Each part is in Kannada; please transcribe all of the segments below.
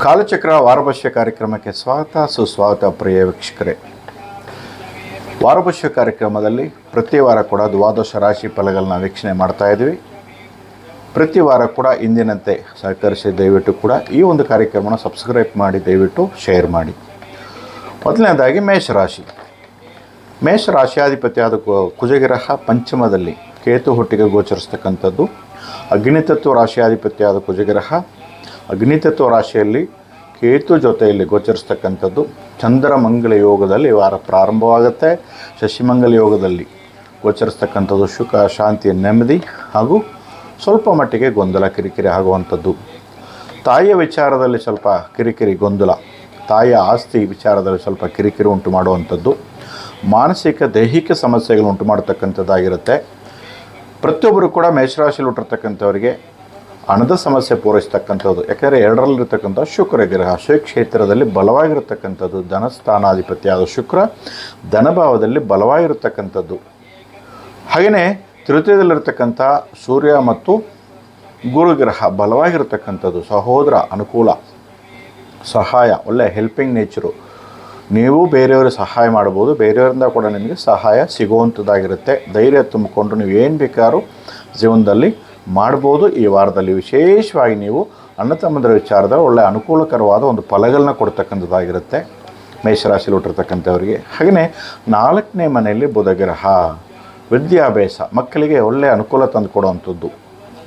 ಕಾಲಚಕ್ರ ವಾರಭವಿಷ್ಯ ಕಾರ್ಯಕ್ರಮಕ್ಕೆ ಸ್ವಾಗತ ಸುಸ್ವಾಗತ ಪ್ರಿಯ ವೀಕ್ಷಕರೇ. ವಾರಭವಿಷ್ಯ ಕಾರ್ಯಕ್ರಮದಲ್ಲಿ ಪ್ರತಿ ವಾರ ಕೂಡ ದ್ವಾದಶ ರಾಶಿ ಫಲಗಳನ್ನ ವೀಕ್ಷಣೆ ಮಾಡ್ತಾ ಇದ್ದೀವಿ. ಪ್ರತಿ ವಾರ ಕೂಡ ಇಂದಿನಂತೆ ಸಹಕರಿಸಿ ದಯವಿಟ್ಟು ಕೂಡ ಈ ಒಂದು ಕಾರ್ಯಕ್ರಮನ ಸಬ್ಸ್ಕ್ರೈಬ್ ಮಾಡಿ ದಯವಿಟ್ಟು ಶೇರ್ ಮಾಡಿ. ಮೊದಲನೇದಾಗಿ ಮೇಷರಾಶಿ. ಮೇಷರಾಶಿಯಾಧಿಪತಿಯಾದ ಕುಜಗ್ರಹ ಪಂಚಮದಲ್ಲಿ ಕೇತು ಹುಟ್ಟಿಗೆ ಗೋಚರಿಸ್ತಕ್ಕಂಥದ್ದು. ಅಗ್ನಿತತ್ವ ರಾಶಿಯಾಧಿಪತಿಯಾದ ಕುಜಗ್ರಹ ಅಗ್ನಿತತ್ವ ರಾಶಿಯಲ್ಲಿ ಕೇತು ಜೊತೆಯಲ್ಲಿ ಗೋಚರಿಸ್ತಕ್ಕಂಥದ್ದು. ಚಂದ್ರಮಂಗಲ ಯೋಗದಲ್ಲಿ ವಾರ ಪ್ರಾರಂಭವಾಗುತ್ತೆ. ಶಶಿಮಂಗಲ ಯೋಗದಲ್ಲಿ ಗೋಚರಿಸ್ತಕ್ಕಂಥದ್ದು. ಸುಖ, ಶಾಂತಿ, ನೆಮ್ಮದಿ ಹಾಗೂ ಸ್ವಲ್ಪ ಮಟ್ಟಿಗೆ ಗೊಂದಲ, ಕಿರಿಕಿರಿ ಆಗುವಂಥದ್ದು. ತಾಯಿಯ ವಿಚಾರದಲ್ಲಿ ಸ್ವಲ್ಪ ಕಿರಿಕಿರಿ, ಗೊಂದಲ, ತಾಯಿಯ ಆಸ್ತಿ ವಿಚಾರದಲ್ಲಿ ಸ್ವಲ್ಪ ಕಿರಿಕಿರಿ ಉಂಟು ಮಾಡುವಂಥದ್ದು. ಮಾನಸಿಕ ದೈಹಿಕ ಸಮಸ್ಯೆಗಳು ಉಂಟು ಮಾಡತಕ್ಕಂಥದ್ದಾಗಿರುತ್ತೆ. ಪ್ರತಿಯೊಬ್ಬರು ಕೂಡ ಮೇಷರಾಶಿಯಲ್ಲಿ ಹುಟ್ಟಿರ್ತಕ್ಕಂಥವರಿಗೆ ಹಣದ ಸಮಸ್ಯೆ ಪೂರೈಸ್ತಕ್ಕಂಥದ್ದು. ಯಾಕೆಂದರೆ ಎರಡರಲ್ಲಿರ್ತಕ್ಕಂಥ ಶುಕ್ರ ಗ್ರಹ ಕ್ಷೇತ್ರದಲ್ಲಿ ಬಲವಾಗಿರತಕ್ಕಂಥದ್ದು. ಧನಸ್ಥಾನಾಧಿಪತಿಯಾದ ಶುಕ್ರ ಧನಭಾವದಲ್ಲಿ ಬಲವಾಗಿರತಕ್ಕಂಥದ್ದು. ಹಾಗೆಯೇ ತೃತೀಯದಲ್ಲಿರ್ತಕ್ಕಂಥ ಸೂರ್ಯ ಮತ್ತು ಗುರುಗ್ರಹ ಬಲವಾಗಿರತಕ್ಕಂಥದ್ದು. ಸಹೋದರ ಅನುಕೂಲ, ಸಹಾಯ, ಒಳ್ಳೆಯ ಹೆಲ್ಪಿಂಗ್ ನೇಚರು. ನೀವು ಬೇರೆಯವರು ಸಹಾಯ ಮಾಡ್ಬೋದು, ಬೇರೆಯವರಿಂದ ಕೂಡ ನಿಮಗೆ ಸಹಾಯ ಸಿಗುವಂಥದ್ದಾಗಿರುತ್ತೆ. ಧೈರ್ಯ ತುಂಬಿಕೊಂಡು ನೀವು ಏನು ಬೇಕಾದ್ರೂ ಜೀವನದಲ್ಲಿ ಮಾಡ್ಬೋದು. ಈ ವಾರದಲ್ಲಿ ವಿಶೇಷವಾಗಿ ನೀವು ಅಣ್ಣ ತಮ್ಮಂದಿರ ವಿಚಾರದಲ್ಲಿ ಒಳ್ಳೆಯ ಅನುಕೂಲಕರವಾದ ಒಂದು ಫಲಗಳನ್ನ ಕೊಡ್ತಕ್ಕಂಥದ್ದಾಗಿರುತ್ತೆ ಮೇಷರಾಶಿಯಲ್ಲಿ ಹುಟ್ಟಿರ್ತಕ್ಕಂಥವರಿಗೆ. ಹಾಗೆಯೇ 4ನೇ ಮನೆಯಲ್ಲಿ ಬುಧಗ್ರಹ ವಿದ್ಯಾಭ್ಯಾಸ, ಮಕ್ಕಳಿಗೆ ಒಳ್ಳೆಯ ಅನುಕೂಲ ತಂದುಕೊಡುವಂಥದ್ದು.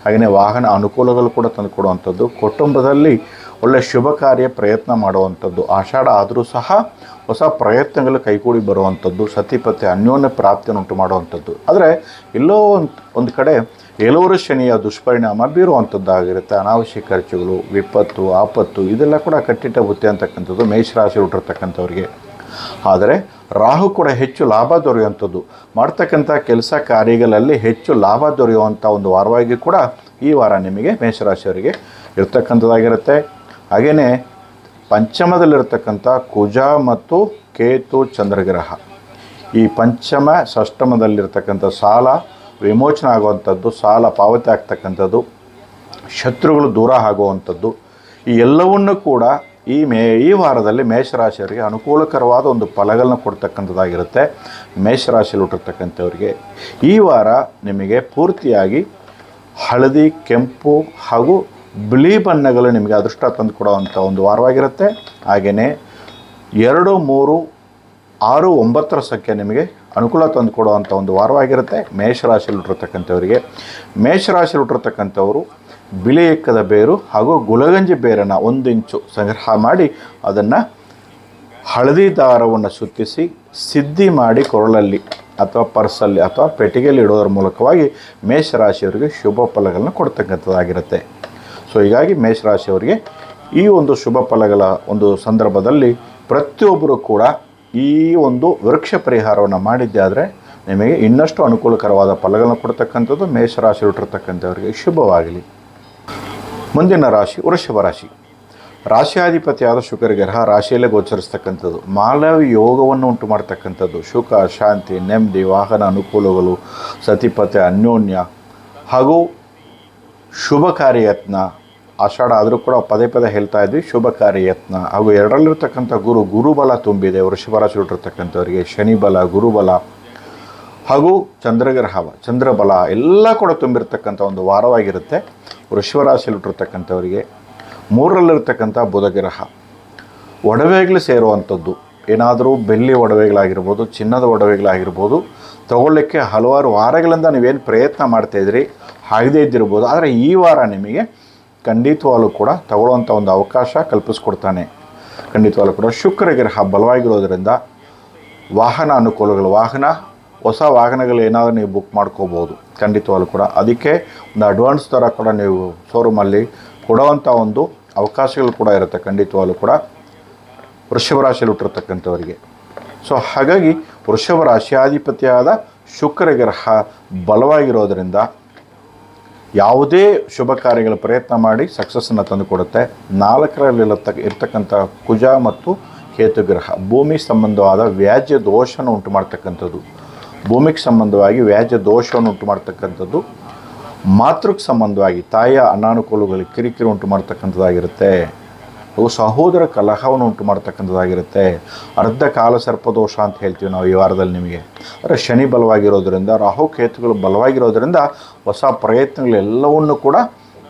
ಹಾಗೆಯೇ ವಾಹನ ಅನುಕೂಲಗಳು ಕೂಡ ತಂದುಕೊಡುವಂಥದ್ದು. ಕುಟುಂಬದಲ್ಲಿ ಒಳ್ಳೆಯ ಶುಭ ಕಾರ್ಯ ಪ್ರಯತ್ನ ಮಾಡುವಂಥದ್ದು. ಆಷಾಢ ಆದರೂ ಸಹ ಹೊಸ ಪ್ರಯತ್ನಗಳು ಕೈಗೂಡಿ ಬರುವಂಥದ್ದು. ಸತಿಪತಿ ಅನ್ಯೋನ್ಯ ಪ್ರಾಪ್ತಿಯನ್ನು ಉಂಟು ಮಾಡುವಂಥದ್ದು. ಆದರೆ ಎಲ್ಲೋ ಒಂದು ಕಡೆ ಏಳೂರು ಶನಿಯ ದುಷ್ಪರಿಣಾಮ ಬೀರುವಂಥದ್ದಾಗಿರುತ್ತೆ. ಅನಾವಶ್ಯಕ ಖರ್ಚುಗಳು, ವಿಪತ್ತು, ಆಪತ್ತು ಇದೆಲ್ಲ ಕೂಡ ಕಟ್ಟಿಟ್ಟ ಬುತ್ತಿ ಅಂತಕ್ಕಂಥದ್ದು ಮೇಷರಾಶಿ ಹುಟ್ಟಿರ್ತಕ್ಕಂಥವ್ರಿಗೆ. ಆದರೆ ರಾಹು ಕೂಡ ಹೆಚ್ಚು ಲಾಭ ದೊರೆಯುವಂಥದ್ದು. ಮಾಡ್ತಕ್ಕಂಥ ಕೆಲಸ ಕಾರ್ಯಗಳಲ್ಲಿ ಹೆಚ್ಚು ಲಾಭ ದೊರೆಯುವಂಥ ಒಂದು ವಾರವಾಗಿ ಕೂಡ ಈ ವಾರ ನಿಮಗೆ ಮೇಷರಾಶಿಯವರಿಗೆ ಇರ್ತಕ್ಕಂಥದ್ದಾಗಿರುತ್ತೆ. ಹಾಗೆಯೇ ಪಂಚಮದಲ್ಲಿರ್ತಕ್ಕಂಥ ಕುಜ ಮತ್ತು ಕೇತು ಚಂದ್ರಗ್ರಹ ಈ ಪಂಚಮ ಷಷ್ಠಮದಲ್ಲಿರ್ತಕ್ಕಂಥ ಸಾಲ ವಿಮೋಚನೆ ಆಗುವಂಥದ್ದು, ಸಾಲ ಪಾವತಿ ಆಗ್ತಕ್ಕಂಥದ್ದು, ಶತ್ರುಗಳು ದೂರ ಆಗುವಂಥದ್ದು. ಈ ಎಲ್ಲವನ್ನೂ ಕೂಡ ಈ ವಾರದಲ್ಲಿ ಮೇಷರಾಶಿಯವರಿಗೆ ಅನುಕೂಲಕರವಾದ ಒಂದು ಫಲಗಳನ್ನ ಕೊಡ್ತಕ್ಕಂಥದ್ದಾಗಿರುತ್ತೆ ಮೇಷರಾಶಿಯಲ್ಲಿ ಹುಟ್ಟಿರ್ತಕ್ಕಂಥವ್ರಿಗೆ. ಈ ವಾರ ನಿಮಗೆ ಪೂರ್ತಿಯಾಗಿ ಹಳದಿ, ಕೆಂಪು ಹಾಗೂ ಬಿಳಿ ಬಣ್ಣಗಳು ನಿಮಗೆ ಅದೃಷ್ಟ ತಂದು ಕೊಡುವಂಥ ಒಂದು ವಾರವಾಗಿರುತ್ತೆ. ಹಾಗೆಯೇ 2, 3, 6, 9ರ ಸಂಖ್ಯೆ ನಿಮಗೆ ಅನುಕೂಲ ತಂದು ಕೊಡುವಂಥ ಒಂದು ವಾರವಾಗಿರುತ್ತೆ ಮೇಷರಾಶಿಯಲ್ಲಿ ಹುಟ್ಟಿರ್ತಕ್ಕಂಥವರಿಗೆ. ಮೇಷರಾಶಿಯಲ್ಲಿ ಹುಟ್ಟಿರ್ತಕ್ಕಂಥವರು ಬಿಳಿ ಎಕ್ಕದ ಬೇರು ಹಾಗೂ ಗುಲಗಂಜಿ ಬೇರನ್ನು 1 ಇಂಚು ಸಂಗ್ರಹ ಮಾಡಿ ಅದನ್ನು ಹಳದಿ ದಾರವನ್ನು ಸುತ್ತಿಸಿ ಸಿದ್ಧಿ ಮಾಡಿ ಕೊರಳಲ್ಲಿ ಅಥವಾ ಪರ್ಸಲ್ಲಿ ಅಥವಾ ಪೆಟ್ಟಿಗೆಯಲ್ಲಿ ಇಡೋದ್ರ ಮೂಲಕವಾಗಿ ಮೇಷರಾಶಿಯವರಿಗೆ ಶುಭ ಫಲಗಳನ್ನ ಕೊಡ್ತಕ್ಕಂಥದ್ದಾಗಿರುತ್ತೆ. ಸೊ ಹೀಗಾಗಿ ಮೇಷರಾಶಿಯವರಿಗೆ ಈ ಒಂದು ಶುಭ ಫಲಗಳ ಒಂದು ಸಂದರ್ಭದಲ್ಲಿ ಪ್ರತಿಯೊಬ್ಬರು ಕೂಡ ಈ ಒಂದು ವೃಕ್ಷ ಪರಿಹಾರವನ್ನು ಮಾಡಿದ್ದೆ ಆದರೆ ನಿಮಗೆ ಇನ್ನಷ್ಟು ಅನುಕೂಲಕರವಾದ ಫಲಗಳನ್ನು ಕೊಡ್ತಕ್ಕಂಥದ್ದು ಮೇಷರಾಶಿ ಹುಟ್ಟಿರ್ತಕ್ಕಂಥವರಿಗೆ ಶುಭವಾಗಲಿ. ಮುಂದಿನ ರಾಶಿ ವೃಷಭ ರಾಶಿ. ರಾಶಿಯಾಧಿಪತಿಯಾದ ಶುಕ್ರ ಗ್ರಹ ರಾಶಿಯಲ್ಲೇ ಗೋಚರಿಸ್ತಕ್ಕಂಥದ್ದು. ಮಾಲವಿ ಯೋಗವನ್ನು ಉಂಟು ಮಾಡ್ತಕ್ಕಂಥದ್ದು. ಸುಖ, ಶಾಂತಿ, ನೆಮ್ಮದಿ, ವಾಹನ ಅನುಕೂಲಗಳು, ಸತಿಪತಿ ಅನ್ಯೋನ್ಯ ಹಾಗೂ ಶುಭ ಕಾರ್ಯಯತ್ನ. ಆಷಾಢ ಆದರೂ ಕೂಡ ಪದೇ ಪದೇ ಹೇಳ್ತಾ ಇದ್ವಿ ಶುಭ ಕಾರ್ಯಯತ್ನ ಹಾಗೂ ಎರಡರಲ್ಲಿರ್ತಕ್ಕಂಥ ಗುರುಬಲ ತುಂಬಿದೆ ವೃಷಭ ರಾಶಿ ಹುಟ್ಟಿರ್ತಕ್ಕಂಥವರಿಗೆ. ಶನಿ ಬಲ, ಗುರುಬಲ ಹಾಗೂ ಚಂದ್ರಬಲ ಎಲ್ಲ ಕೂಡ ತುಂಬಿರ್ತಕ್ಕಂಥ ಒಂದು ವಾರವಾಗಿರುತ್ತೆ ವೃಷಭ ರಾಶಿಯಲ್ಲಿ ಹುಟ್ಟಿರ್ತಕ್ಕಂಥವರಿಗೆ. 3ರಲ್ಲಿರ್ತಕ್ಕಂಥ ಬುಧಗ್ರಹ ಒಡವೆಗಳು ಸೇರುವಂಥದ್ದು. ಏನಾದರೂ ಬೆಳ್ಳಿ ಒಡವೆಗಳಾಗಿರ್ಬೋದು, ಚಿನ್ನದ ಒಡವೆಗಳಾಗಿರ್ಬೋದು ತಗೊಳ್ಳಿಕ್ಕೆ ಹಲವಾರು ವಾರಗಳಿಂದ ನೀವೇನು ಪ್ರಯತ್ನ ಮಾಡ್ತಾಯಿದ್ರಿ ಆಗದೇ ಇದ್ದಿರ್ಬೋದು. ಆದರೆ ಈ ವಾರ ನಿಮಗೆ ಖಂಡಿತವಾಗಲೂ ಕೂಡ ತಗೊಳ್ಳುವಂಥ ಒಂದು ಅವಕಾಶ ಕಲ್ಪಿಸ್ಕೊಡ್ತಾನೆ. ಖಂಡಿತವಾಗಲೂ ಕೂಡ ಶುಕ್ರ ಗ್ರಹ ಬಲವಾಗಿರೋದರಿಂದ ವಾಹನ ಅನುಕೂಲಗಳು, ಹೊಸ ವಾಹನಗಳು ಏನಾದರೂ ನೀವು ಬುಕ್ ಮಾಡ್ಕೋಬೋದು ಖಂಡಿತವಾಗಲೂ ಕೂಡ. ಅದಕ್ಕೆ ಒಂದು ಅಡ್ವಾನ್ಸ್ ಥರ ಕೂಡ ನೀವು ಶೋರೂಮಲ್ಲಿ ಕೊಡುವಂಥ ಒಂದು ಅವಕಾಶಗಳು ಕೂಡ ಇರುತ್ತೆ ಖಂಡಿತವಾಗಲೂ ಕೂಡ ವೃಷಭ ರಾಶಿಯಲ್ಲಿ ಹುಟ್ಟಿರ್ತಕ್ಕಂಥವರಿಗೆ. ಸೊ ಹಾಗಾಗಿ ವೃಷಭ ರಾಶಿಯಾಧಿಪತಿಯಾದ ಶುಕ್ರ ಗ್ರಹ ಬಲವಾಗಿರೋದರಿಂದ ಯಾವುದೇ ಶುಭ ಕಾರ್ಯಗಳ ಪ್ರಯತ್ನ ಮಾಡಿ ಸಕ್ಸಸ್ಸನ್ನು ತಂದುಕೊಡುತ್ತೆ. 4ರಲ್ಲಿ ಇರ್ತಕ್ಕಂಥ ಕುಜ ಮತ್ತು ಕೇತುಗ್ರಹ ಭೂಮಿ ಸಂಬಂಧವಾದ ವ್ಯಾಜ್ಯ ದೋಷವನ್ನು ಉಂಟು ಮಾಡ್ತಕ್ಕಂಥದ್ದು. ಭೂಮಿಗೆ ಸಂಬಂಧವಾಗಿ ವ್ಯಾಜ್ಯ ದೋಷವನ್ನು ಉಂಟು ಮಾಡ್ತಕ್ಕಂಥದ್ದು. ಮಾತೃಕ್ಕೆ ಸಂಬಂಧವಾಗಿ ತಾಯಿಯ ಅನಾನುಕೂಲಗಳಿಗೆ ಕಿರಿಕಿರಿ ಉಂಟು ಮಾಡ್ತಕ್ಕಂಥದ್ದಾಗಿರುತ್ತೆ. ಅವು ಸಹೋದರ ಕಲಹವನ್ನು ಉಂಟು ಮಾಡ್ತಕ್ಕಂಥದ್ದಾಗಿರುತ್ತೆ. ಅರ್ಧ ಕಾಲ ಸರ್ಪದೋಷ ಅಂತ ಹೇಳ್ತೀವಿ ನಾವು ಈ ವಾರದಲ್ಲಿ ನಿಮಗೆ. ಅಂದರೆ ಶನಿ ಬಲವಾಗಿರೋದ್ರಿಂದ, ರಾಹು ಕೇತುಗಳು ಬಲವಾಗಿರೋದ್ರಿಂದ ಹೊಸ ಪ್ರಯತ್ನಗಳೆಲ್ಲವನ್ನು ಕೂಡ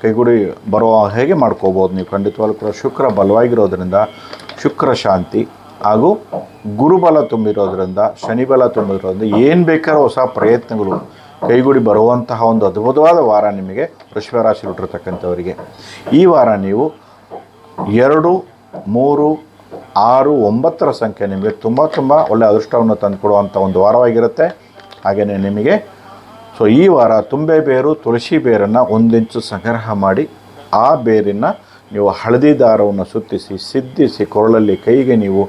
ಕೈಗೂಡಿ ಬರುವ ಹೇಗೆ ಮಾಡ್ಕೋಬೋದು ನೀವು. ಖಂಡಿತವಾಗ್ಲೂ ಕೂಡ ಶುಕ್ರ ಬಲವಾಗಿರೋದ್ರಿಂದ ಶುಕ್ರ ಶಾಂತಿ ಹಾಗೂ ಗುರುಬಲ ತುಂಬಿರೋದ್ರಿಂದ, ಶನಿ ಬಲ ತುಂಬಿರೋದ್ರಿಂದ ಏನು ಬೇಕಾದ್ರೂ ಹೊಸ ಪ್ರಯತ್ನಗಳು ಕೈಗೂಡಿ ಬರುವಂತಹ ಒಂದು ಅದ್ಭುತವಾದ ವಾರ ನಿಮಗೆ ವೃಷಭ ರಾಶಿ ಹುಟ್ಟಿರ್ತಕ್ಕಂಥವರಿಗೆ. ಈ ವಾರ ನೀವು 2, 3, 6, 9ರ ಸಂಖ್ಯೆ ನಿಮಗೆ ತುಂಬ ಒಳ್ಳೆಯ ಅದೃಷ್ಟವನ್ನು ತಂದುಕೊಡುವಂಥ ಒಂದು ವಾರವಾಗಿರುತ್ತೆ. ಹಾಗೆಯೇ ನಿಮಗೆ ಈ ವಾರ ತುಂಬೆ ಬೇರು, ತುಳಸಿ ಬೇರನ್ನು 1 ಇಂಚು ಸಂಗ್ರಹ ಮಾಡಿ ಆ ಬೇರಿನ ನೀವು ಹಳದಿ ದಾರವನ್ನು ಸುತ್ತಿಸಿ ಸಿದ್ಧಿಸಿ ಕೊರಳಲ್ಲಿ ಕೈಗೆ ನೀವು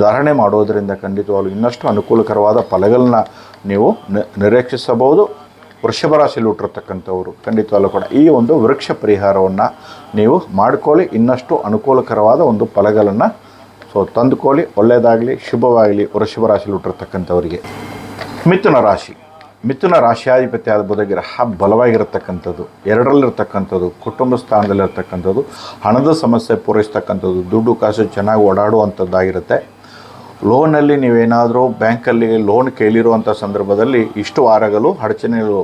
ಧಾರಣೆ ಮಾಡೋದರಿಂದ ಖಂಡಿತವಾಗಲೂ ಇನ್ನಷ್ಟು ಅನುಕೂಲಕರವಾದ ಫಲಗಳನ್ನ ನೀವು ನಿರೀಕ್ಷಿಸಬಹುದು. ವೃಷಭ ರಾಶಿಯಲ್ಲಿ ಹುಟ್ಟಿರ್ತಕ್ಕಂಥವರು ಖಂಡಿತವಾಗಲೂ ಕೂಡ ಈ ಒಂದು ವೃಕ್ಷ ಪರಿಹಾರವನ್ನು ನೀವು ಮಾಡಿಕೊಳ್ಳಿ. ಇನ್ನಷ್ಟು ಅನುಕೂಲಕರವಾದ ಒಂದು ಫಲಗಳನ್ನು ತಂದುಕೊಳ್ಳಿ. ಒಳ್ಳೆಯದಾಗಲಿ, ಶುಭವಾಗಲಿ ವೃಷಭ ರಾಶಿಯಲ್ಲಿ ಹುಟ್ಟಿರ್ತಕ್ಕಂಥವರಿಗೆ. ಮಿಥುನ ರಾಶಿಯಾಧಿಪತಿಯಾದ ಬುಧಗ್ರಹ ಬಲವಾಗಿರತಕ್ಕಂಥದ್ದು, 2ರಲ್ಲಿರ್ತಕ್ಕಂಥದ್ದು, ಕುಟುಂಬ ಸ್ಥಾನದಲ್ಲಿರ್ತಕ್ಕಂಥದ್ದು, ಹಣದ ಸಮಸ್ಯೆ ಪೂರೈಸ್ತಕ್ಕಂಥದ್ದು, ದುಡ್ಡು ಕಾಸು ಚೆನ್ನಾಗಿ ಓಡಾಡುವಂಥದ್ದಾಗಿರುತ್ತೆ. ಲೋನಲ್ಲಿ ನೀವೇನಾದರೂ ಬ್ಯಾಂಕಲ್ಲಿ ಲೋನ್ ಕೇಳಿರುವಂಥ ಸಂದರ್ಭದಲ್ಲಿ ಇಷ್ಟು ವಾರಗಳು ಅಡಚಣೆಗಳು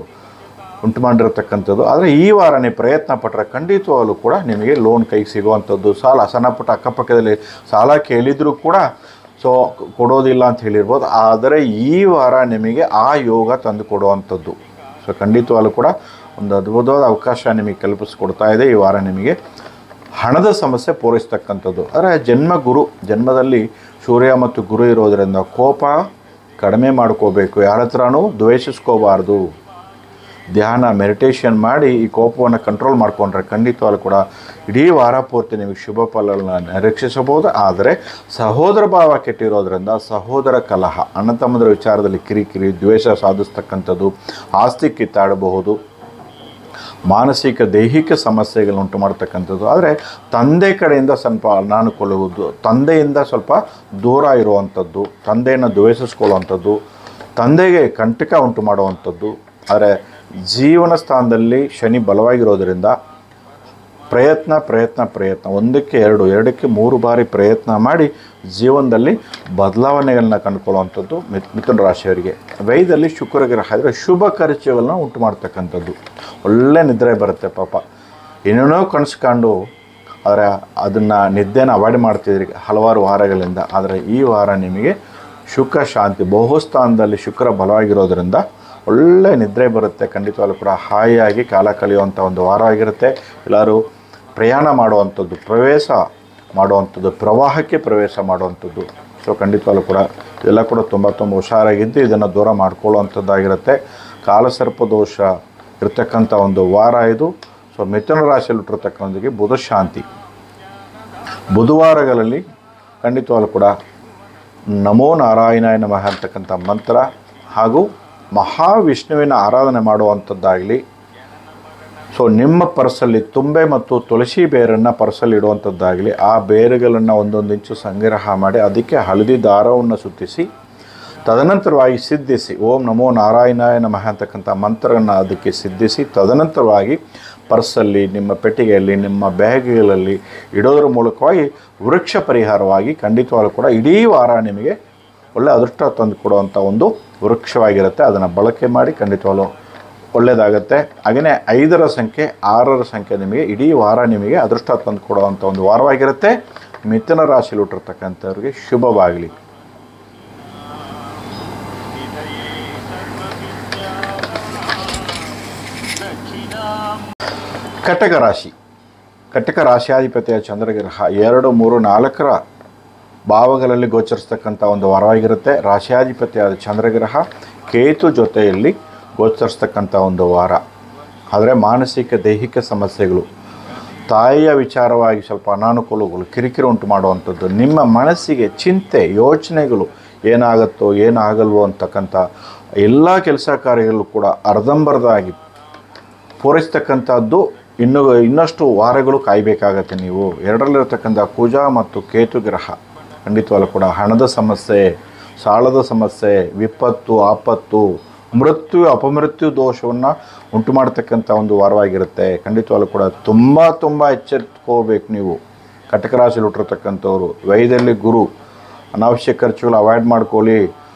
ಉಂಟು ಮಾಡಿರತಕ್ಕಂಥದ್ದು. ಆದರೆ ಈ ವಾರ ನೀವು ಪ್ರಯತ್ನ ಪಟ್ಟರೆ ಖಂಡಿತವಾಗಲೂ ಕೂಡ ನಿಮಗೆ ಲೋನ್ ಕೈಗೆ ಸಿಗುವಂಥದ್ದು. ಸಣ್ಣ ಪುಟ್ಟ ಅಕ್ಕಪಕ್ಕದಲ್ಲಿ ಸಾಲ ಕೇಳಿದರೂ ಕೂಡ ಕೊಡೋದಿಲ್ಲ ಅಂತ ಹೇಳಿರ್ಬೋದು. ಆದರೆ ಈ ವಾರ ನಿಮಗೆ ಆ ಯೋಗ ತಂದು ಕೊಡುವಂಥದ್ದು. ಖಂಡಿತವಾಗಲೂ ಕೂಡ ಒಂದು ಅದ್ಭುತವಾದ ಅವಕಾಶ ನಿಮಗೆ ಕಲ್ಪಿಸ್ಕೊಡ್ತಾ ಇದೆ. ಈ ವಾರ ನಿಮಗೆ ಹಣದ ಸಮಸ್ಯೆ ಪೂರೈಸ್ತಕ್ಕಂಥದ್ದು. ಆದರೆ ಜನ್ಮದಲ್ಲಿ ಸೂರ್ಯ ಮತ್ತು ಗುರು ಇರೋದರಿಂದ ಕೋಪ ಕಡಿಮೆ ಮಾಡ್ಕೋಬೇಕು, ಯಾರ ಹತ್ರನೂ ದ್ವೇಷಿಸ್ಕೋಬಾರ್ದು. ಧ್ಯಾನ ಮೆಡಿಟೇಷನ್ ಮಾಡಿ ಈ ಕೋಪವನ್ನು ಕಂಟ್ರೋಲ್ ಮಾಡಿಕೊಂಡ್ರೆ ಖಂಡಿತವಾಗ್ಲೂ ಕೂಡ ಇಡೀ ವಾರ ಪೂರ್ತಿ ನಿಮಗೆ ಶುಭ ಫಲಗಳನ್ನ ನಿರೀಕ್ಷಿಸಬಹುದು. ಆದರೆ ಸಹೋದರ ಭಾವ ಕೆಟ್ಟಿರೋದ್ರಿಂದ ಸಹೋದರ ಕಲಹ, ಅಣ್ಣ ತಮ್ಮದರ ವಿಚಾರದಲ್ಲಿ ಕಿರಿಕಿರಿ, ದ್ವೇಷ ಸಾಧಿಸ್ತಕ್ಕಂಥದ್ದು, ಆಸ್ತಿ ಕಿತ್ತಾಡಬಹುದು, ಮಾನಸಿಕ ದೈಹಿಕ ಸಮಸ್ಯೆಗಳನ್ನು ಉಂಟು ಮಾಡ್ತಕ್ಕಂಥದ್ದು. ಆದರೆ ತಂದೆ ಕಡೆಯಿಂದ ಸ್ವಲ್ಪ ಅನಾನುಕೂಲವುದು, ತಂದೆಯಿಂದ ಸ್ವಲ್ಪ ದೂರ ಇರುವಂಥದ್ದು, ತಂದೆಯನ್ನು ದ್ವೇಷಿಸ್ಕೊಳ್ಳುವಂಥದ್ದು, ತಂದೆಗೆ ಕಂಟಕ ಉಂಟು ಮಾಡುವಂಥದ್ದು. ಆದರೆ ಜೀವನ ಸ್ಥಾನದಲ್ಲಿ ಶನಿ ಬಲವಾಗಿರೋದರಿಂದ ಪ್ರಯತ್ನ 1ಕ್ಕೆ 2, 2ಕ್ಕೆ 3 ಬಾರಿ ಪ್ರಯತ್ನ ಮಾಡಿ ಜೀವನದಲ್ಲಿ ಬದಲಾವಣೆಗಳನ್ನ ಕಂಡುಕೊಳ್ಳುವಂಥದ್ದು ಮಿಥುನ ರಾಶಿಯವರಿಗೆ. ವೈದಲ್ಲಿ ಶುಕ್ರ ಗ್ರಹ ಇದ್ದರೆ ಶುಭ ಖರ್ಚುಗಳನ್ನ ಉಂಟು ಮಾಡ್ತಕ್ಕಂಥದ್ದು. ಒಳ್ಳೆ ನಿದ್ರೆ ಬರುತ್ತೆ ಪಾಪ, ಏನೇನೋ ಕನಸ್ಕೊಂಡು ಆದರೆ ಅದನ್ನು ನಿದ್ದೆನ ಅವಾಯ್ಡ್ ಮಾಡ್ತಿದ್ರಿ ಹಲವಾರು ವಾರಗಳಿಂದ. ಆದರೆ ಈ ವಾರ ನಿಮಗೆ ಶುಕ್ರ ಶಾಂತಿ, ಬಹುಸ್ಥಾನದಲ್ಲಿ ಶುಕ್ರ ಬಲವಾಗಿರೋದ್ರಿಂದ ಒಳ್ಳೆ ನಿದ್ರೆ ಬರುತ್ತೆ. ಖಂಡಿತವಾಗ್ಲೂ ಕೂಡ ಹಾಯಿಯಾಗಿ ಕಾಲ ಕಳೆಯುವಂಥ ಒಂದು ವಾರ ಆಗಿರುತ್ತೆ. ಎಲ್ಲರೂ ಪ್ರಯಾಣ ಮಾಡುವಂಥದ್ದು, ಪ್ರವೇಶ ಮಾಡುವಂಥದ್ದು, ಪ್ರವಾಹಕ್ಕೆ ಪ್ರವೇಶ ಮಾಡುವಂಥದ್ದು. ಖಂಡಿತವಾಗ್ಲೂ ಕೂಡ ಇದೆಲ್ಲ ಕೂಡ ತುಂಬ ಹುಷಾರಾಗಿದ್ದು ಇದನ್ನು ದೂರ ಮಾಡ್ಕೊಳ್ಳುವಂಥದ್ದಾಗಿರುತ್ತೆ. ಕಾಲಸರ್ಪ ದೋಷ ಇರ್ತಕ್ಕಂಥ ಒಂದು ವಾರ ಇದು. ಮಿಥುನ ರಾಶಿಯಲ್ಲಿ ಹುಟ್ಟಿರ್ತಕ್ಕಂಥವರಿಗೆ ಬುಧ ಶಾಂತಿ. ಬುಧವಾರಗಳಲ್ಲಿ ಖಂಡಿತವಾಗ್ಲೂ ಕೂಡ ನಮೋ ನಾರಾಯಣಾಯ ನಮಃ ಅಂತಕ್ಕಂಥ ಮಂತ್ರ ಹಾಗೂ ಮಹಾವಿಷ್ಣುವಿನ ಆರಾಧನೆ ಮಾಡುವಂಥದ್ದಾಗಲಿ, ನಿಮ್ಮ ಪರ್ಸಲ್ಲಿ ತುಂಬೆ ಮತ್ತು ತುಳಸಿ ಬೇರನ್ನು ಪರ್ಸಲ್ಲಿ ಇಡುವಂಥದ್ದಾಗಲಿ, ಆ ಬೇರುಗಳನ್ನು 1 ಇಂಚು ಸಂಗ್ರಹ ಮಾಡಿ ಅದಕ್ಕೆ ಹಳದಿ ದಾರವನ್ನು ಸುತ್ತಿಸಿ ತದನಂತರವಾಗಿ ಸಿದ್ಧಿಸಿ ಓಂ ನಮೋ ನಾರಾಯಣಾಯ ನಮಃ ಅಂತಕ್ಕಂಥ ಮಂತ್ರವನ್ನು ಅದಕ್ಕೆ ಸಿದ್ಧಿಸಿ ತದನಂತರವಾಗಿ ಪರ್ಸಲ್ಲಿ, ನಿಮ್ಮ ಪೆಟ್ಟಿಗೆಯಲ್ಲಿ, ನಿಮ್ಮ ಬ್ಯಾಗ್ಗಳಲ್ಲಿ ಇಡೋದ್ರ ಮೂಲಕವಾಗಿ ವೃಕ್ಷ ಪರಿಹಾರವಾಗಿ ಖಂಡಿತವಾಗಲೂ ಕೂಡ ಇಡೀ ವಾರ ನಿಮಗೆ ಒಳ್ಳೆ ಅದೃಷ್ಟ ತಂದು ಕೊಡುವಂಥ ಒಂದು ವೃಕ್ಷವಾಗಿರುತ್ತೆ. ಅದನ್ನು ಬಳಕೆ ಮಾಡಿ ಖಂಡಿತವಾಗಲೂ ಒಳ್ಳೆಯದಾಗುತ್ತೆ. ಹಾಗೆಯೇ 5ರ ಸಂಖ್ಯೆ 6ರ ಸಂಖ್ಯೆ ನಿಮಗೆ ಇಡೀ ವಾರ ನಿಮಗೆ ಅದೃಷ್ಟ ತಂದು ಕೊಡುವಂಥ ಒಂದು ವಾರವಾಗಿರುತ್ತೆ. ಮಿಥುನ ರಾಶಿಯಲ್ಲಿ ಹುಟ್ಟಿರ್ತಕ್ಕಂಥವ್ರಿಗೆ ಶುಭವಾಗಲಿ. ಕಟಕ ರಾಶಿಯಾಧಿಪತಿಯ ಚಂದ್ರಗ್ರಹ 2, 3, 4ರ ಭಾವಗಳಲ್ಲಿ ಗೋಚರಿಸ್ತಕ್ಕಂಥ ಒಂದು ವಾರವಾಗಿರುತ್ತೆ. ರಾಶಿಯಾಧಿಪತಿಯಾದ ಚಂದ್ರಗ್ರಹ ಕೇತು ಜೊತೆಯಲ್ಲಿ ಗೋಚರಿಸ್ತಕ್ಕಂಥ ಒಂದು ವಾರ. ಆದರೆ ಮಾನಸಿಕ ದೈಹಿಕ ಸಮಸ್ಯೆಗಳು, ತಾಯಿಯ ವಿಚಾರವಾಗಿ ಸ್ವಲ್ಪ ಅನಾನುಕೂಲಗಳು, ಕಿರಿಕಿರಿ ಉಂಟು ಮಾಡುವಂಥದ್ದು, ನಿಮ್ಮ ಮನಸ್ಸಿಗೆ ಚಿಂತೆ ಯೋಚನೆಗಳು, ಏನಾಗುತ್ತೋ ಏನಾಗಲ್ವೋ ಅಂತಕ್ಕಂಥ ಎಲ್ಲ ಕೆಲಸ ಕಾರ್ಯಗಳು ಕೂಡ ಅರ್ಧಂಬರ್ಧಾಗಿ ಪೂರೈಸ್ತಕ್ಕಂಥದ್ದು ಇನ್ನಷ್ಟು ವಾರಗಳು ಕಾಯಬೇಕಾಗತ್ತೆ. ನೀವು 2ರಲ್ಲಿರ್ತಕ್ಕಂಥ ಕುಜ ಮತ್ತು ಕೇತು ಗ್ರಹ ಖಂಡಿತವಾಗ್ಲೂ ಕೂಡ ಹಣದ ಸಮಸ್ಯೆ, ಸಾಲದ ಸಮಸ್ಯೆ, ವಿಪತ್ತು, ಆಪತ್ತು, ಮೃತ್ಯು, ಅಪಮೃತ್ಯು ದೋಷವನ್ನು ಉಂಟು ಮಾಡ್ತಕ್ಕಂಥ ಒಂದು ವಾರವಾಗಿರುತ್ತೆ. ಖಂಡಿತವಾಗ್ಲೂ ಕೂಡ ತುಂಬ ಎಚ್ಚೆತ್ಕೋಬೇಕು ನೀವು. ಕಟಕ ರಾಶಿಯಲ್ಲಿ ಹುಟ್ಟಿರ್ತಕ್ಕಂಥವ್ರು ವೈದ್ಯದಲ್ಲಿ ಗುರು, ಅನಾವಶ್ಯಕ ಖರ್ಚುಗಳು ಅವಾಯ್ಡ್ ಮಾಡ್ಕೊಳ್ಳಿ.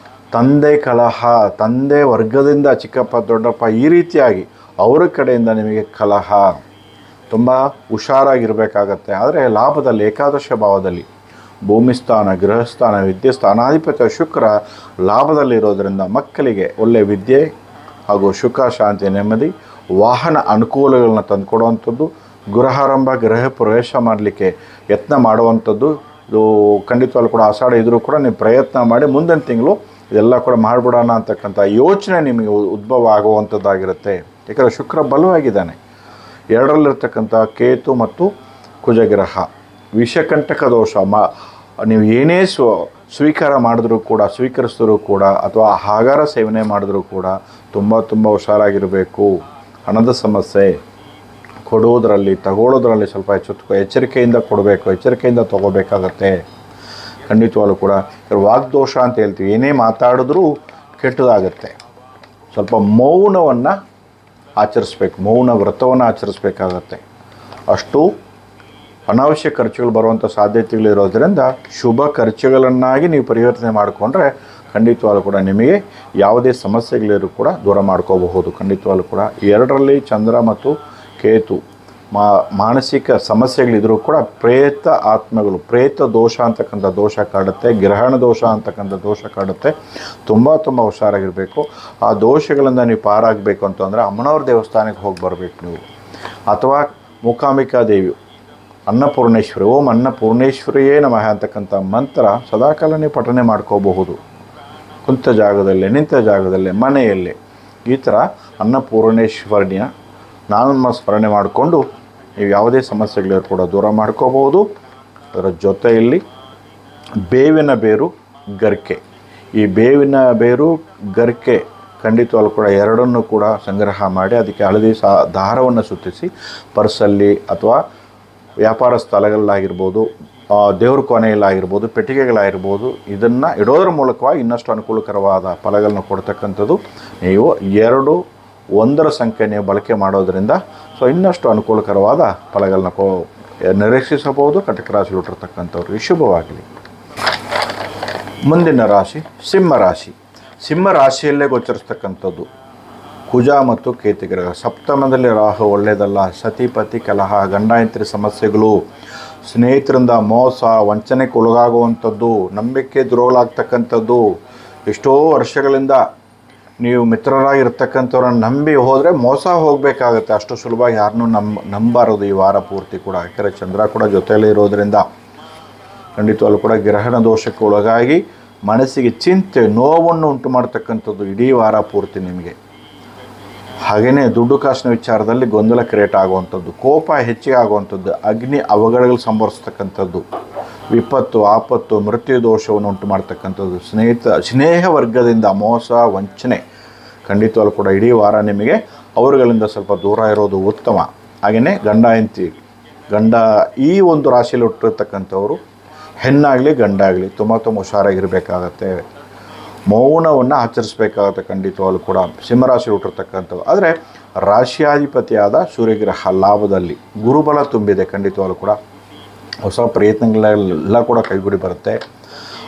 ತಂದೆ ಕಲಹ, ತಂದೆ ವರ್ಗದಿಂದ ಚಿಕ್ಕಪ್ಪ ದೊಡ್ಡಪ್ಪ ಈ ರೀತಿಯಾಗಿ ಅವರ ಕಡೆಯಿಂದ ನಿಮಗೆ ಕಲಹ, ತುಂಬ ಹುಷಾರಾಗಿರಬೇಕಾಗತ್ತೆ. ಆದರೆ ಲಾಭದಲ್ಲಿ ಏಕಾದಶ ಭಾವದಲ್ಲಿ ಭೂಮಿಸ್ಥಾನ, ಗೃಹಸ್ಥಾನ, ವಿದ್ಯೆ ಸ್ಥಾನಾಧಿಪತಿ ಶುಕ್ರ ಲಾಭದಲ್ಲಿರೋದರಿಂದ ಮಕ್ಕಳಿಗೆ ಒಳ್ಳೆಯ ವಿದ್ಯೆ ಹಾಗೂ ಸುಖ, ಶಾಂತಿ, ನೆಮ್ಮದಿ, ವಾಹನ ಅನುಕೂಲಗಳನ್ನ ತಂದುಕೊಡುವಂಥದ್ದು, ಗೃಹಾರಂಭ, ಗೃಹ ಪ್ರವೇಶ ಮಾಡಲಿಕ್ಕೆ ಯತ್ನ ಮಾಡುವಂಥದ್ದು. ಇದು ಖಂಡಿತವಾಗ್ಲೂ ಕೂಡ ಆಷಾಢ ಇದ್ದರೂ ಕೂಡ ನೀವು ಪ್ರಯತ್ನ ಮಾಡಿ ಮುಂದಿನ ತಿಂಗಳು ಇದೆಲ್ಲ ಕೂಡ ಮಾಡಿಬಿಡೋಣ ಅಂತಕ್ಕಂಥ ಯೋಚನೆ ನಿಮಗೆ ಉದ್ಭವ ಆಗುವಂಥದ್ದಾಗಿರುತ್ತೆ. ಯಾಕಂದರೆ ಶುಕ್ರ ಬಲವಾಗಿದ್ದಾನೆ. 2ರಲ್ಲಿರ್ತಕ್ಕಂಥ ಕೇತು ಮತ್ತು ಕುಜಗ್ರಹ ವಿಷಕಂಟಕ ದೋಷ. ನೀವು ಏನೇ ಸ್ವೀಕಾರ ಮಾಡಿದ್ರೂ ಕೂಡ, ಸ್ವೀಕರಿಸಿದ್ರೂ ಕೂಡ, ಅಥವಾ ಆಹಾರ ಸೇವನೆ ಮಾಡಿದ್ರೂ ಕೂಡ ತುಂಬ ಹುಷಾರಾಗಿರಬೇಕು. ಹಣದ ಸಮಸ್ಯೆ, ಕೊಡುವುದರಲ್ಲಿ ತಗೊಳ್ಳೋದ್ರಲ್ಲಿ ಸ್ವಲ್ಪ ಎಚ್ಚರಿಕೆಯಿಂದ ಕೊಡಬೇಕು, ಎಚ್ಚರಿಕೆಯಿಂದ ತೊಗೋಬೇಕಾಗತ್ತೆ. ಖಂಡಿತವಾಗ್ಲೂ ಕೂಡ ವಾಗ್ದೋಷ ಅಂತ ಹೇಳ್ತೀವಿ. ಏನೇ ಮಾತಾಡಿದ್ರೂ ಕೆಟ್ಟದಾಗತ್ತೆ. ಸ್ವಲ್ಪ ಮೌನವನ್ನು ಆಚರಿಸ್ಬೇಕು, ಮೌನ ವ್ರತವನ್ನು ಆಚರಿಸ್ಬೇಕಾಗತ್ತೆ. ಅಷ್ಟು ಅನಾವಶ್ಯಕ ಖರ್ಚುಗಳು ಬರುವಂಥ ಸಾಧ್ಯತೆಗಳಿರೋದ್ರಿಂದ ಶುಭ ಖರ್ಚುಗಳನ್ನಾಗಿ ನೀವು ಪರಿವರ್ತನೆ ಮಾಡಿಕೊಂಡ್ರೆ ಖಂಡಿತವಾಗ್ಲೂ ಕೂಡ ನಿಮಗೆ ಯಾವುದೇ ಸಮಸ್ಯೆಗಳಿರೂ ಕೂಡ ದೂರ ಮಾಡ್ಕೋಬಹುದು. ಖಂಡಿತವಾಗ್ಲೂ ಕೂಡ 2ರಲ್ಲಿ ಚಂದ್ರ ಮತ್ತು ಕೇತು ಮಾನಸಿಕ ಸಮಸ್ಯೆಗಳಿದ್ರೂ ಕೂಡ ಪ್ರೇತ ಆತ್ಮಗಳು, ಪ್ರೇತ ದೋಷ ಅಂತಕ್ಕಂಥ ದೋಷ ಕಾಡುತ್ತೆ, ಗ್ರಹಣ ದೋಷ ಅಂತಕ್ಕಂಥ ದೋಷ ಕಾಡುತ್ತೆ. ತುಂಬ ಹುಷಾರಾಗಿರಬೇಕು. ಆ ದೋಷಗಳಿಂದ ನೀವು ಪಾರಾಗಬೇಕು ಅಂತಂದರೆ ಅಮ್ಮನವ್ರ ದೇವಸ್ಥಾನಕ್ಕೆ ಹೋಗಿ ಬರಬೇಕು ನೀವು. ಅಥವಾ ಮೂಕಾಂಬಿಕಾ ದೇವಿ, ಅನ್ನಪೂರ್ಣೇಶ್ವರಿ, ಓಂ ಅನ್ನಪೂರ್ಣೇಶ್ವರಿಯೇ ನಮಃ ಅಂತಕ್ಕಂಥ ಮಂತ್ರ ಸದಾಕಾಲ ನೀವು ಪಠನೆ ಮಾಡ್ಕೋಬಹುದು. ಕುಂತ ಜಾಗದಲ್ಲೇ, ನಿಂತ ಜಾಗದಲ್ಲೇ, ಮನೆಯಲ್ಲೇ ಈ ಥರ ಅನ್ನಪೂರ್ಣೇಶ್ವರಿಯ ನಾಮ ಸ್ಮರಣೆ ಮಾಡಿಕೊಂಡು ನೀವು ಯಾವುದೇ ಸಮಸ್ಯೆಗಳಿಗೂ ಕೂಡ ದೂರ ಮಾಡ್ಕೋಬಹುದು. ಅದರ ಜೊತೆಯಲ್ಲಿ ಬೇವಿನ ಬೇರು, ಗರಿಕೆ, ಈ ಬೇವಿನ ಬೇರು, ಗರಿಕೆ ಖಂಡಿತವಾಗ್ಲೂ ಕೂಡ 2ರನ್ನು ಕೂಡ ಸಂಗ್ರಹ ಮಾಡಿ ಅದಕ್ಕೆ ಹಳದಿ ದಾರವನ್ನು ಸುತ್ತಿಸಿ ಪರ್ಸಲ್ಲಿ ಅಥವಾ ವ್ಯಾಪಾರ ಸ್ಥಳಗಳಾಗಿರ್ಬೋದು, ದೇವ್ರ ಕೊನೆಯಲ್ಲಾಗಿರ್ಬೋದು, ಪೆಟ್ಟಿಗೆಗಳಾಗಿರ್ಬೋದು, ಇದನ್ನು ಇಡೋದ್ರ ಮೂಲಕವಾಗಿ ಇನ್ನಷ್ಟು ಅನುಕೂಲಕರವಾದ ಫಲಗಳನ್ನು ಕೊಡ್ತಕ್ಕಂಥದ್ದು. ನೀವು 2, 1ರ ಸಂಖ್ಯೆ ನೀವು ಬಳಕೆ ಮಾಡೋದರಿಂದ ಇನ್ನಷ್ಟು ಅನುಕೂಲಕರವಾದ ಫಲಗಳನ್ನ ನಿರೀಕ್ಷಿಸಬಹುದು. ಕಟಕ ರಾಶಿ ಹುಟ್ಟಿರ್ತಕ್ಕಂಥವ್ರಿಗೆ ಶುಭವಾಗಲಿ. ಮುಂದಿನ ರಾಶಿ ಸಿಂಹರಾಶಿ. ಸಿಂಹರಾಶಿಯಲ್ಲೇ ಗೋಚರಿಸ್ತಕ್ಕಂಥದ್ದು ಕುಜ ಮತ್ತು ಕೇತುಗ್ರಹ. ಸಪ್ತಮದಲ್ಲಿ ರಾಹು ಒಳ್ಳೆಯದಲ್ಲ. ಸತಿಪತಿ ಕಲಹ, ಗಂಡ ಹೆಂಡತಿ ಸಮಸ್ಯೆಗಳು, ಸ್ನೇಹಿತರಿಂದ ಮೋಸ, ವಂಚನೆಗೆ ಒಳಗಾಗುವಂಥದ್ದು, ನಂಬಿಕೆ ದ್ರೋಹಗಳಾಗ್ತಕ್ಕಂಥದ್ದು. ಎಷ್ಟೋ ವರ್ಷಗಳಿಂದ ನೀವು ಮಿತ್ರರಾಗಿರ್ತಕ್ಕಂಥವ್ರನ್ನ ನಂಬಿ ಹೋದರೆ ಮೋಸ ಹೋಗಬೇಕಾಗತ್ತೆ. ಅಷ್ಟು ಸುಲಭವಾಗಿ ಯಾರನ್ನೂ ನಂಬಾರದು ಈ ವಾರ ಪೂರ್ತಿ ಕೂಡ. ಯಾಕಂದರೆ ಚಂದ್ರ ಕೂಡ ಜೊತೆಯಲ್ಲಿ ಇರೋದರಿಂದ ಖಂಡಿತವಾಗ್ಲೂ ಕೂಡ ಗ್ರಹಣ ದೋಷಕ್ಕೆ ಒಳಗಾಗಿ ಮನಸ್ಸಿಗೆ ಚಿಂತೆ, ನೋವನ್ನು ಉಂಟು ಮಾಡ್ತಕ್ಕಂಥದ್ದು ಇಡೀ ವಾರ ಪೂರ್ತಿ ನಿಮಗೆ. ಹಾಗೆಯೇ ದುಡ್ಡು ಕಾಸಿನ ವಿಚಾರದಲ್ಲಿ ಗೊಂದಲ ಕ್ರಿಯೇಟ್ ಆಗುವಂಥದ್ದು, ಕೋಪ ಹೆಚ್ಚಿಗೆ ಆಗುವಂಥದ್ದು, ಅಗ್ನಿ ಅವಘಡಗಳು ಸಂಭವಿಸ್ತಕ್ಕಂಥದ್ದು, ವಿಪತ್ತು, ಆಪತ್ತು, ಮೃತ್ಯು ದೋಷವನ್ನು ಉಂಟು ಮಾಡ್ತಕ್ಕಂಥದ್ದು, ಸ್ನೇಹ ವರ್ಗದಿಂದ ಮೋಸ, ವಂಚನೆ ಖಂಡಿತವಾಗ್ಲೂ ಕೂಡ ಇಡೀ ವಾರ ನಿಮಗೆ ಅವರುಗಳಿಂದ ಸ್ವಲ್ಪ ದೂರ ಇರೋದು ಉತ್ತಮ. ಹಾಗೆಯೇ ಗಂಡ ಈ ಒಂದು ರಾಶಿಯಲ್ಲಿ ಹುಟ್ಟಿರ್ತಕ್ಕಂಥವ್ರು ಹೆಣ್ಣಾಗಲಿ ಗಂಡಾಗಲಿ ತುಂಬ ಹುಷಾರಾಗಿರಬೇಕಾಗತ್ತೆ. ಮೌನವನ್ನು ಆಚರಿಸಬೇಕಾಗತ್ತೆ ಖಂಡಿತವಾಗ್ಲೂ ಕೂಡ ಸಿಂಹರಾಶಿ ಹುಟ್ಟಿರ್ತಕ್ಕಂಥದ್ದು. ಆದರೆ ರಾಶಿಯಾಧಿಪತಿಯಾದ ಸೂರ್ಯಗ್ರಹ ಲಾಭದಲ್ಲಿ ಗುರುಬಲ ತುಂಬಿದೆ. ಖಂಡಿತವಾಗ್ಲೂ ಕೂಡ ಹೊಸ ಪ್ರಯತ್ನಗಳೆಲ್ಲ ಕೂಡ ಕೈಗೂಡಿ ಬರುತ್ತೆ.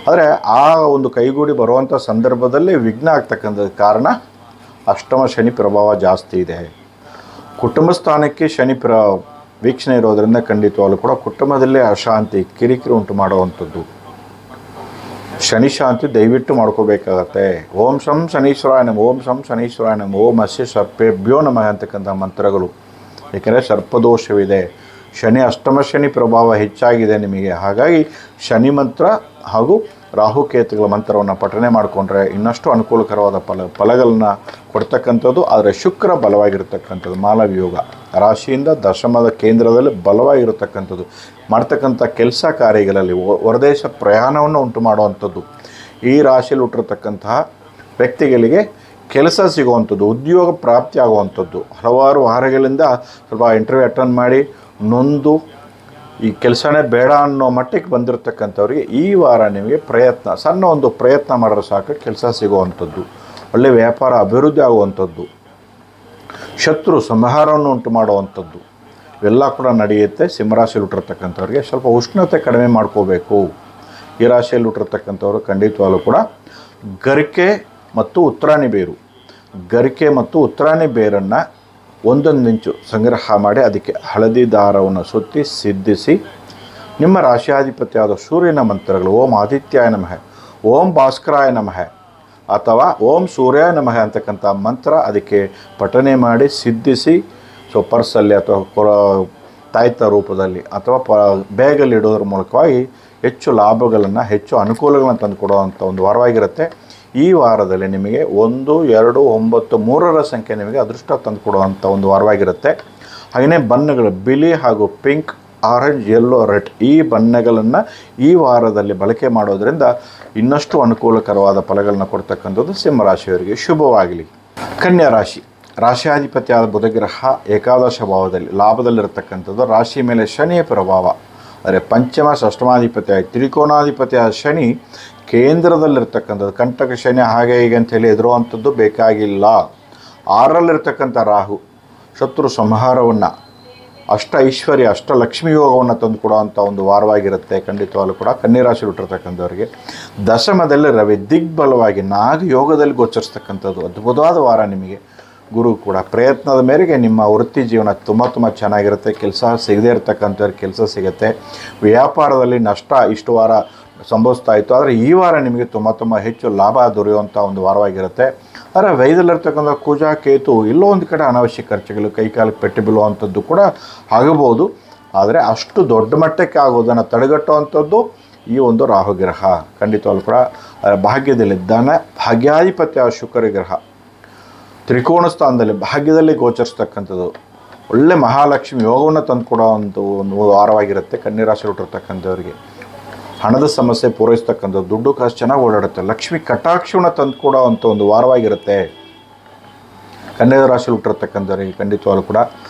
ಆದರೆ ಆ ಒಂದು ಕೈಗೂಡಿ ಬರುವಂಥ ಸಂದರ್ಭದಲ್ಲಿ ವಿಘ್ನ ಆಗ್ತಕ್ಕಂಥದ್ದು ಕಾರಣ ಅಷ್ಟಮ ಶನಿ ಪ್ರಭಾವ ಜಾಸ್ತಿ ಇದೆ. ಕುಟುಂಬ ಸ್ಥಾನಕ್ಕೆ ಶನಿ ವೀಕ್ಷಣೆ ಇರೋದರಿಂದ ಖಂಡಿತವಾಗ್ಲೂ ಕೂಡ ಕುಟುಂಬದಲ್ಲೇ ಅಶಾಂತಿ, ಕಿರಿಕಿರಿ ಉಂಟು ಮಾಡುವಂಥದ್ದು. ಶನಿ ಶಾಂತಿ ದಯವಿಟ್ಟು ಮಾಡ್ಕೋಬೇಕಾಗತ್ತೆ. ಓಂ ಶಂ ಶನೀಶ್ವರಾಯ ನಮಃ, ಓಂ ಶಂ ಶನೀಶ್ವರಾಯ ನಮಃ, ಓಂ ಅಸ್ಯ ಸರ್ಪೇಭ್ಯೋ ನಮಃ ಅಂತಕ್ಕಂಥ ಮಂತ್ರಗಳು. ಏಕೆಂದರೆ ಸರ್ಪದೋಷವಿದೆ, ಶನಿ ಅಷ್ಟಮ ಶನಿ ಪ್ರಭಾವ ಹೆಚ್ಚಾಗಿದೆ ನಿಮಗೆ. ಹಾಗಾಗಿ ಶನಿ ಮಂತ್ರ ಹಾಗೂ ರಾಹುಕೇತುಗಳ ಮಂತ್ರವನ್ನು ಪಠನೆ ಮಾಡಿಕೊಂಡ್ರೆ ಇನ್ನಷ್ಟು ಅನುಕೂಲಕರವಾದ ಫಲಗಳನ್ನು ಕೊಡ್ತಕ್ಕಂಥದ್ದು. ಆದರೆ ಶುಕ್ರ ಬಲವಾಗಿರ್ತಕ್ಕಂಥದ್ದು, ಮಾಲವ್ಯೂಹ ರಾಶಿಯಿಂದ ದಶಮದ ಕೇಂದ್ರದಲ್ಲಿ ಬಲವಾಗಿರತಕ್ಕಂಥದ್ದು, ಮಾಡ್ತಕ್ಕಂಥ ಕೆಲಸ ಕಾರ್ಯಗಳಲ್ಲಿ ಹೊರದೇಶ ಪ್ರಯಾಣವನ್ನು ಉಂಟು ಮಾಡುವಂಥದ್ದು. ಈ ರಾಶಿಯಲ್ಲಿ ಹುಟ್ಟಿರ್ತಕ್ಕಂತಹ ವ್ಯಕ್ತಿಗಳಿಗೆ ಕೆಲಸ ಸಿಗುವಂಥದ್ದು, ಉದ್ಯೋಗ ಪ್ರಾಪ್ತಿ ಆಗುವಂಥದ್ದು. ಹಲವಾರು ವಾರಗಳಿಂದ ಸ್ವಲ್ಪ ಇಂಟರ್ವ್ಯೂ ಅಟೆಂಡ್ ಮಾಡಿ ನೊಂದು ಈ ಕೆಲಸನೇ ಬೇಡ ಅನ್ನೋ ಮಟ್ಟಿಗೆ ಬಂದಿರತಕ್ಕಂಥವ್ರಿಗೆ ಈ ವಾರ ನಿಮಗೆ ಸಣ್ಣ ಒಂದು ಪ್ರಯತ್ನ ಮಾಡಿದ್ರೆ ಸಾಕು ಕೆಲಸ ಸಿಗುವಂಥದ್ದು, ಒಳ್ಳೆಯ ವ್ಯಾಪಾರ ಅಭಿವೃದ್ಧಿ ಆಗುವಂಥದ್ದು, ಶತ್ರು ಸಂಹಾರವನ್ನು ಉಂಟು ಮಾಡುವಂಥದ್ದು. ಇವೆಲ್ಲ ಕೂಡ ನಡೆಯುತ್ತೆ. ಸಿಂಹರಾಶಿಯಲ್ಲಿ ಹುಟ್ಟಿರ್ತಕ್ಕಂಥವ್ರಿಗೆ ಸ್ವಲ್ಪ ಉಷ್ಣತೆ ಕಡಿಮೆ ಮಾಡ್ಕೋಬೇಕು. ಈ ರಾಶಿಯಲ್ಲಿ ಹುಟ್ಟಿರ್ತಕ್ಕಂಥವ್ರು ಖಂಡಿತವಾಗಲೂ ಕೂಡ ಗರಿಕೆ ಮತ್ತು ಉತ್ತರಾಣಿ ಬೇರು, ಗರಿಕೆ ಮತ್ತು ಉತ್ತರಾಣಿ ಬೇರನ್ನು ಒಂದೊಂದು ಇಂಚು ಸಂಗ್ರಹ ಮಾಡಿ ಅದಕ್ಕೆ ಹಳದಿ ದಾರವನ್ನು ಸುತ್ತಿ ಸಿದ್ಧಿಸಿ ನಿಮ್ಮ ರಾಶಿಯಾಧಿಪತಿಯಾದ ಸೂರ್ಯನ ಮಂತ್ರಗಳು ಓಂ ಆದಿತ್ಯಾಯ ನಮಃ, ಓಂ ಭಾಸ್ಕರಾಯ ನಮಃ ಅಥವಾ ಓಂ ಸೂರ್ಯಾಯ ನಮಃ ಅಂತಕ್ಕಂಥ ಮಂತ್ರ ಅದಕ್ಕೆ ಪಠನೆ ಮಾಡಿ ಸಿದ್ಧಿಸಿ ಪರ್ಸಲ್ಲಿ ಅಥವಾ ತಾಯ್ತ ರೂಪದಲ್ಲಿ ಅಥವಾ ಬ್ಯಾಗಲ್ಲಿ ಇಡೋದ್ರ ಮೂಲಕವಾಗಿ ಹೆಚ್ಚು ಲಾಭಗಳನ್ನು, ಹೆಚ್ಚು ಅನುಕೂಲಗಳನ್ನು ತಂದುಕೊಡುವಂಥ ಒಂದು ವಾರವಾಗಿರುತ್ತೆ. ಈ ವಾರದಲ್ಲಿ ನಿಮಗೆ 1, 2, 9, 3ರ ಸಂಖ್ಯೆ ನಿಮಗೆ ಅದೃಷ್ಟ ತಂದುಕೊಡುವಂಥ ಒಂದು ವಾರವಾಗಿರುತ್ತೆ. ಹಾಗೆಯೇ ಬಣ್ಣಗಳು ಬಿಳಿ ಹಾಗೂ ಪಿಂಕ್, ಆರೆಂಜ್, ಯೆಲ್ಲೋ, ರೆಡ್ ಈ ಬಣ್ಣಗಳನ್ನು ಈ ವಾರದಲ್ಲಿ ಬಳಕೆ ಮಾಡೋದರಿಂದ ಇನ್ನಷ್ಟು ಅನುಕೂಲಕರವಾದ ಫಲಗಳನ್ನು ಕೊಡ್ತಕ್ಕಂಥದ್ದು ಸಿಂಹರಾಶಿಯವರಿಗೆ. ಶುಭವಾಗಲಿ. ಕನ್ಯಾ ರಾಶಿ, ರಾಶಿಯಾಧಿಪತಿಯಾದ ಬುಧಗ್ರಹ ಏಕಾದಶ ಭಾವದಲ್ಲಿ ಲಾಭದಲ್ಲಿರತಕ್ಕಂಥದ್ದು. ರಾಶಿ ಮೇಲೆ ಶನಿಯ ಪ್ರಭಾವ, ಅಂದರೆ ಪಂಚಮ ಷಷ್ಠಮಾಧಿಪತಿಯಾಗಿ ತ್ರಿಕೋಣಾಧಿಪತಿಯಾದ ಶನಿ ಕೇಂದ್ರದಲ್ಲಿರ್ತಕ್ಕಂಥದ್ದು. ಕಂಟಕ ಶನಿ ಹಾಗೆ ಹೀಗೆ ಅಂಥೇಳಿ ಎದುರುವಂಥದ್ದು ಬೇಕಾಗಿಲ್ಲ. 6ರಲ್ಲಿರ್ತಕ್ಕಂಥ ರಾಹು ಶತ್ರು ಸಂಹಾರವನ್ನು, ಅಷ್ಟ ಐಶ್ವರ್ಯ, ಅಷ್ಟಲಕ್ಷ್ಮಿ ಯೋಗವನ್ನು ತಂದುಕೊಡುವಂಥ ಒಂದು ವಾರವಾಗಿರುತ್ತೆ. ಖಂಡಿತವಾಗಲೂ ಕೂಡ ಕನ್ಯಾ ರಾಶಿಯಲ್ಲಿ ಹುಟ್ಟಿರ್ತಕ್ಕಂಥವ್ರಿಗೆ. ದಶಮದಲ್ಲಿ ರವಿ ದಿಗ್ಬಲವಾಗಿ ನಾಗಯೋಗದಲ್ಲಿ ಗೋಚರಿಸ್ತಕ್ಕಂಥದ್ದು ಅದ್ಭುತವಾದ ವಾರ ನಿಮಗೆ. ಗುರು ಕೂಡ ಪ್ರಯತ್ನದ ಮೇರೆಗೆ ನಿಮ್ಮ ವೃತ್ತಿ ಜೀವನ ತುಂಬ ಚೆನ್ನಾಗಿರುತ್ತೆ. ಕೆಲಸ ಸಿಗದೇ ಇರತಕ್ಕಂಥವ್ರಿಗೆ ಕೆಲಸ ಸಿಗುತ್ತೆ. ವ್ಯಾಪಾರದಲ್ಲಿ ನಷ್ಟ ಇಷ್ಟು ವಾರ ಸಂಭವಿಸ್ತಾ ಇತ್ತು, ಆದರೆ ಈ ವಾರ ನಿಮಗೆ ತುಂಬ ಹೆಚ್ಚು ಲಾಭ ದೊರೆಯುವಂಥ ಒಂದು ವಾರವಾಗಿರುತ್ತೆ. ಆದರೆ ವೈದ್ಯದಲ್ಲಿರ್ತಕ್ಕಂಥ ಕುಜ, ಕೇತು ಎಲ್ಲೋ ಒಂದು ಕಡೆ ಅನಾವಶ್ಯಕ ಖರ್ಚುಗಳು, ಕೈಕಾಲಕ್ಕೆ ಪೆಟ್ಟು ಬೀಳುವಂಥದ್ದು ಕೂಡ ಆಗಬಹುದು. ಆದರೆ ಅಷ್ಟು ದೊಡ್ಡ ಮಟ್ಟಕ್ಕೆ ಆಗೋದನ್ನು ತಡೆಗಟ್ಟುವಂಥದ್ದು ಈ ಒಂದು ರಾಹುಗ್ರಹ. ಖಂಡಿತವಾಗ್ಲೂ ಕೂಡ ಭಾಗ್ಯದಲ್ಲಿ ಧನ ಭಾಗ್ಯಾಧಿಪತ್ಯ ಶುಕ್ರ ಗ್ರಹ ತ್ರಿಕೋಣ ಸ್ಥಾನದಲ್ಲಿ ಭಾಗ್ಯದಲ್ಲಿ ಗೋಚರಿಸ್ತಕ್ಕಂಥದ್ದು ಒಳ್ಳೆ ಮಹಾಲಕ್ಷ್ಮಿ ಯೋಗವನ್ನು ತಂದುಕೊಡೋವಂಥ ಒಂದು ವಾರವಾಗಿರುತ್ತೆ. ಕನ್ಯಾ ರಾಶಿಯಲ್ಲಿ ಹುಟ್ಟಿರ್ತಕ್ಕಂಥವ್ರಿಗೆ ಹಣದ ಸಮಸ್ಯೆ ಪೂರೈಸ್ತಕ್ಕಂಥದ್ದು, ದುಡ್ಡು ಕಾಸು ಚೆನ್ನಾಗಿ ಓಡಾಡುತ್ತೆ, ಲಕ್ಷ್ಮಿ ಕಟಾಕ್ಷವನ್ನು ತಂದುಕೊಡೋವಂಥ ಒಂದು ವಾರವಾಗಿರುತ್ತೆ. ಕನ್ಯಾ ರಾಶಿಯಲ್ಲಿ ಹುಟ್ಟಿರ್ತಕ್ಕಂಥವ್ರಿಗೆ ಖಂಡಿತವಾಗ್ಲೂ ಕೂಡ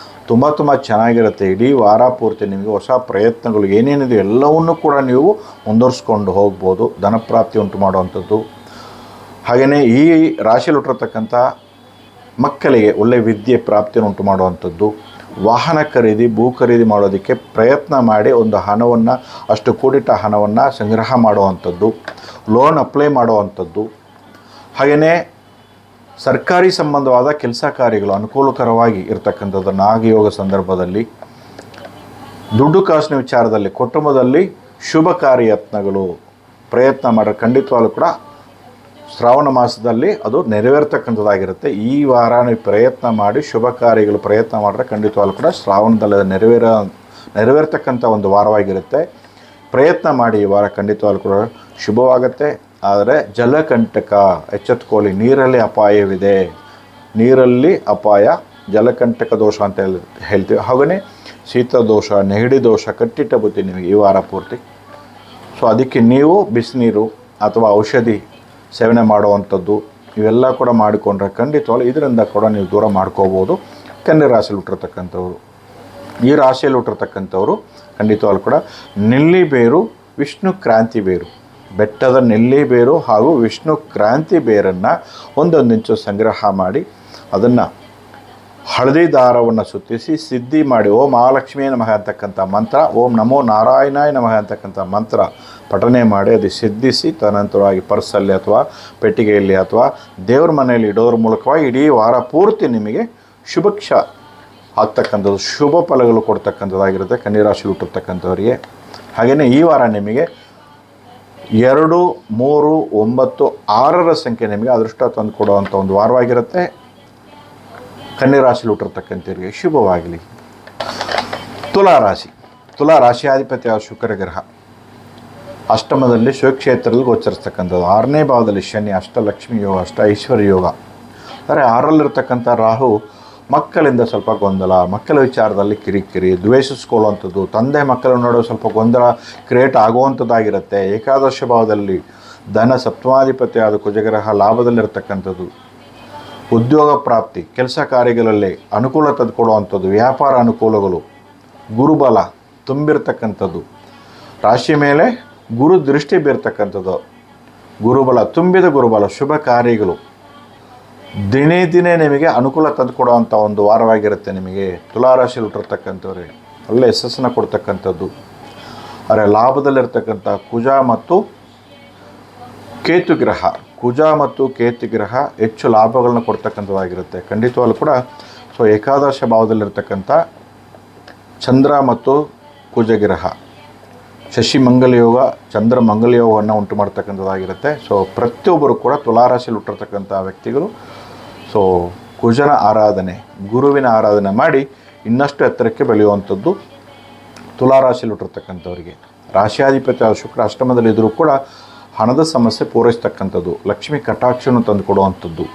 ತುಂಬ ಚೆನ್ನಾಗಿರುತ್ತೆ. ಇಡೀ ವಾರ ಪೂರ್ತಿ ನಿಮಗೆ ಹೊಸ ಪ್ರಯತ್ನಗಳು ಏನೇನಿದೆ ಎಲ್ಲವನ್ನೂ ಕೂಡ ನೀವು ಮುಂದುವರಿಸ್ಕೊಂಡು ಹೋಗ್ಬೋದು. ಧನಪ್ರಾಪ್ತಿ ಉಂಟು ಮಾಡುವಂಥದ್ದು. ಹಾಗೆಯೇ ಈ ರಾಶಿಯಲ್ಲಿ ಹುಟ್ಟಿರ್ತಕ್ಕಂಥ ಮಕ್ಕಳಿಗೆ ಒಳ್ಳೆಯ ವಿದ್ಯೆ ಪ್ರಾಪ್ತಿಯನ್ನು ಉಂಟು ಮಾಡುವಂಥದ್ದು. ವಾಹನ ಖರೀದಿ, ಭೂ ಖರೀದಿ ಮಾಡೋದಕ್ಕೆ ಪ್ರಯತ್ನ ಮಾಡಿ ಒಂದು ಹಣವನ್ನು, ಅಷ್ಟು ಕೂಡಿಟ್ಟ ಹಣವನ್ನು ಸಂಗ್ರಹ ಮಾಡುವಂಥದ್ದು, ಲೋನ್ ಅಪ್ಲೈ ಮಾಡುವಂಥದ್ದು. ಹಾಗೆಯೇ ಸರ್ಕಾರಿ ಸಂಬಂಧವಾದ ಕೆಲಸ ಕಾರ್ಯಗಳು ಅನುಕೂಲಕರವಾಗಿ ಇರತಕ್ಕಂಥದ್ದು. ನಾಗಯೋಗ ಸಂದರ್ಭದಲ್ಲಿ ದುಡ್ಡು ಕಾಸಿನ ವಿಚಾರದಲ್ಲಿ, ಕುಟುಂಬದಲ್ಲಿ ಶುಭ ಕಾರ್ಯಯತ್ನಗಳು ಪ್ರಯತ್ನ ಮಾಡಿದ್ರೆ ಖಂಡಿತವಾಗಲೂ ಕೂಡ ಶ್ರಾವಣ ಮಾಸದಲ್ಲಿ ಅದು ನೆರವೇರ್ತಕ್ಕಂಥದ್ದಾಗಿರುತ್ತೆ. ಈ ವಾರ ನೀವು ಪ್ರಯತ್ನ ಮಾಡಿ ಶುಭ ಕಾರ್ಯಗಳು ಪ್ರಯತ್ನ ಮಾಡಿದ್ರೆ ಖಂಡಿತವಾಗ್ಲೂ ಕೂಡ ಶ್ರಾವಣದಲ್ಲಿ ನೆರವೇರ್ತಕ್ಕಂಥ ಒಂದು ವಾರವಾಗಿರುತ್ತೆ. ಪ್ರಯತ್ನ ಮಾಡಿ ಈ ವಾರ ಖಂಡಿತವಾಗ್ಲೂ ಕೂಡ ಶುಭವಾಗುತ್ತೆ. ಆದರೆ ಜಲಕಂಟಕ ಎಚ್ಚೆತ್ತುಕೊಳ್ಳಿ, ನೀರಲ್ಲಿ ಅಪಾಯವಿದೆ. ನೀರಲ್ಲಿ ಅಪಾಯ, ಜಲಕಂಟಕ ದೋಷ ಅಂತ ಹೇಳ್ತೀವಿ. ಹಾಗೆಯೇ ಶೀತ ದೋಷ, ನೆಗಡಿ ದೋಷ ಕಟ್ಟಿಟ್ಟ ಬುತ್ತಿ ನಿಮಗೆ ಈ ವಾರ ಪೂರ್ತಿ. ಅದಕ್ಕೆ ನೀವು ಬಿಸಿನೀರು ಅಥವಾ ಔಷಧಿ ಸೇವನೆ ಮಾಡುವಂಥದ್ದು ಇವೆಲ್ಲ ಕೂಡ ಮಾಡಿಕೊಂಡ್ರೆ ಖಂಡಿತವಾಗ್ಲೂ ಇದರಿಂದ ಕೂಡ ನೀವು ದೂರ ಮಾಡ್ಕೋಬೋದು. ಕನ್ಯಾ ರಾಶಿಯಲ್ಲಿ ಹುಟ್ಟಿರ್ತಕ್ಕಂಥವ್ರು, ಈ ರಾಶಿಯಲ್ಲಿ ಹುಟ್ಟಿರ್ತಕ್ಕಂಥವ್ರು ಖಂಡಿತವಾಗ್ಲೂ ಕೂಡ ನೆಲ್ಲಿ ಬೇರು, ವಿಷ್ಣು ಕ್ರಾಂತಿ ಬೇರು, ಬೆಟ್ಟದ ನೆಲ್ಲಿ ಬೇರು ಹಾಗೂ ವಿಷ್ಣು ಕ್ರಾಂತಿ ಬೇರನ್ನು ಒಂದೊಂದು ಇಂಚು ಸಂಗ್ರಹ ಮಾಡಿ ಅದನ್ನು ಹಳದಿ ದಾರವನ್ನು ಸುತ್ತಿಸಿ ಸಿದ್ಧಿ ಮಾಡಿ ಓಂ ಮಹಾಲಕ್ಷ್ಮೀ ನಮಃ ಅಂತಕ್ಕಂಥ ಮಂತ್ರ, ಓಂ ನಮೋ ನಾರಾಯಣಾಯ ನಮಃ ಅಂತಕ್ಕಂಥ ಮಂತ್ರ ಪಠನೆ ಮಾಡಿ ಅದು ಸಿದ್ಧಿಸಿ ತದನಂತರವಾಗಿ ಪರ್ಸಲ್ಲಿ ಅಥವಾ ಪೆಟ್ಟಿಗೆಯಲ್ಲಿ ಅಥವಾ ದೇವ್ರ ಮನೆಯಲ್ಲಿ ಇಡೋದ್ರ ಮೂಲಕವಾಗಿ ಇಡೀ ವಾರ ಪೂರ್ತಿ ನಿಮಗೆ ಶುಭಕ್ಷ ಆಗ್ತಕ್ಕಂಥದ್ದು, ಶುಭ ಫಲಗಳು ಕೊಡ್ತಕ್ಕಂಥದ್ದಾಗಿರುತ್ತೆ ಕನ್ಯಾ ರಾಶಿಯಲ್ಲಿ ಹುಟ್ಟಿರ್ತಕ್ಕಂಥವರಿಗೆ. ಹಾಗೆಯೇ ಈ ವಾರ ನಿಮಗೆ 2, 3, 9, 6ರ ಸಂಖ್ಯೆ ನಿಮಗೆ ಅದೃಷ್ಟ ತಂದು ಕೊಡುವಂಥ ಒಂದು ವಾರವಾಗಿರುತ್ತೆ. ಕನ್ಯಾ ರಾಶಿಯಲ್ಲಿ ಹುಟ್ಟಿರ್ತಕ್ಕಂಥವ್ರಿಗೆ ಶುಭವಾಗಲಿ. ತುಲಾರಾಶಿ, ತುಲಾರಾಶಿಯಾಧಿಪತಿ ಶುಕ್ರ ಗ್ರಹ ಅಷ್ಟಮದಲ್ಲಿ ಶಿವಕ್ಷೇತ್ರದಲ್ಲಿ ಗೋಚರಿಸ್ತಕ್ಕಂಥದ್ದು. 6ನೇ ಭಾವದಲ್ಲಿ ಶನಿ, ಅಷ್ಟಲಕ್ಷ್ಮಿ ಯೋಗ, ಅಷ್ಟ ಐಶ್ವರ್ಯ ಯೋಗ. ಅಂದರೆ 6ರಲ್ಲಿರ್ತಕ್ಕಂಥ ರಾಹು ಮಕ್ಕಳಿಂದ ಸ್ವಲ್ಪ ಗೊಂದಲ, ಮಕ್ಕಳ ವಿಚಾರದಲ್ಲಿ ಕಿರಿಕಿರಿ, ದ್ವೇಷಿಸ್ಕೊಳ್ಳುವಂಥದ್ದು, ತಂದೆ ಮಕ್ಕಳ ನಡುವೆ ಸ್ವಲ್ಪ ಗೊಂದಲ ಕ್ರಿಯೇಟ್ ಆಗುವಂಥದ್ದಾಗಿರುತ್ತೆ. ಏಕಾದಶ ಭಾವದಲ್ಲಿ ಧನ ಸಪ್ತಮಾಧಿಪತಿಯಾದ ಕುಜಗ್ರಹ ಲಾಭದಲ್ಲಿರ್ತಕ್ಕಂಥದ್ದು. ಉದ್ಯೋಗ ಪ್ರಾಪ್ತಿ, ಕೆಲಸ ಕಾರ್ಯಗಳಲ್ಲಿ ಅನುಕೂಲ ತಂದುಕೊಡುವಂಥದ್ದು, ವ್ಯಾಪಾರ ಅನುಕೂಲಗಳು, ಗುರುಬಲ ತುಂಬಿರ್ತಕ್ಕಂಥದ್ದು, ರಾಶಿ ಮೇಲೆ ಗುರು ದೃಷ್ಟಿ ಬೀರ್ತಕ್ಕಂಥದ್ದು, ಗುರುಬಲ ತುಂಬಿದ ಗುರುಬಲ, ಶುಭ ಕಾರ್ಯಗಳು ದಿನೇ ದಿನೇ ನಿಮಗೆ ಅನುಕೂಲ ತಂದುಕೊಡುವಂಥ ಒಂದು ವಾರವಾಗಿರುತ್ತೆ ನಿಮಗೆ ತುಲಾರಾಶಿಯಲ್ಲಿ ಹುಟ್ಟಿರ್ತಕ್ಕಂಥವ್ರಿಗೆ. ಒಳ್ಳೆ ಯಶಸ್ಸನ್ನು ಕೊಡ್ತಕ್ಕಂಥದ್ದು. ಆದರೆ ಲಾಭದಲ್ಲಿರ್ತಕ್ಕಂಥ ಕುಜ ಮತ್ತು ಕೇತು ಗ್ರಹ, ಕುಜ ಮತ್ತು ಕೇತು ಗ್ರಹ ಹೆಚ್ಚು ಲಾಭಗಳನ್ನ ಕೊಡ್ತಕ್ಕಂಥದ್ದಾಗಿರುತ್ತೆ. ಖಂಡಿತವಾಗ್ಲೂ ಕೂಡ ಏಕಾದಶ ಭಾವದಲ್ಲಿರ್ತಕ್ಕಂಥ ಚಂದ್ರ ಮತ್ತು ಕುಜಗ್ರಹ ಶಶಿ ಮಂಗಲ ಯೋಗ, ಚಂದ್ರ ಮಂಗಲ ಯೋಗವನ್ನು ಉಂಟು ಮಾಡ್ತಕ್ಕಂಥದ್ದಾಗಿರುತ್ತೆ. ಪ್ರತಿಯೊಬ್ಬರು ಕೂಡ ತುಲಾರಾಶಿಯಲ್ಲಿ ಹುಟ್ಟಿರ್ತಕ್ಕಂಥ ವ್ಯಕ್ತಿಗಳು ಕುಜನ ಆರಾಧನೆ, ಗುರುವಿನ ಆರಾಧನೆ ಮಾಡಿ ಇನ್ನಷ್ಟು ಎತ್ತರಕ್ಕೆ ಬೆಳೆಯುವಂಥದ್ದು ತುಲಾರಾಶಿಯಲ್ಲಿ ಹುಟ್ಟಿರ್ತಕ್ಕಂಥವ್ರಿಗೆ. ರಾಶಿಯಾಧಿಪತಿ ಶುಕ್ರ ಅಷ್ಟಮದಲ್ಲಿದ್ದರೂ ಕೂಡ ಹಣದ ಸಮಸ್ಯೆ ಪೂರೈಸ್ತಕ್ಕಂಥದ್ದು, ಲಕ್ಷ್ಮಿ ಕಟಾಕ್ಷವನ್ನು ತಂದು ಕೊಡುವಂಥದ್ದು,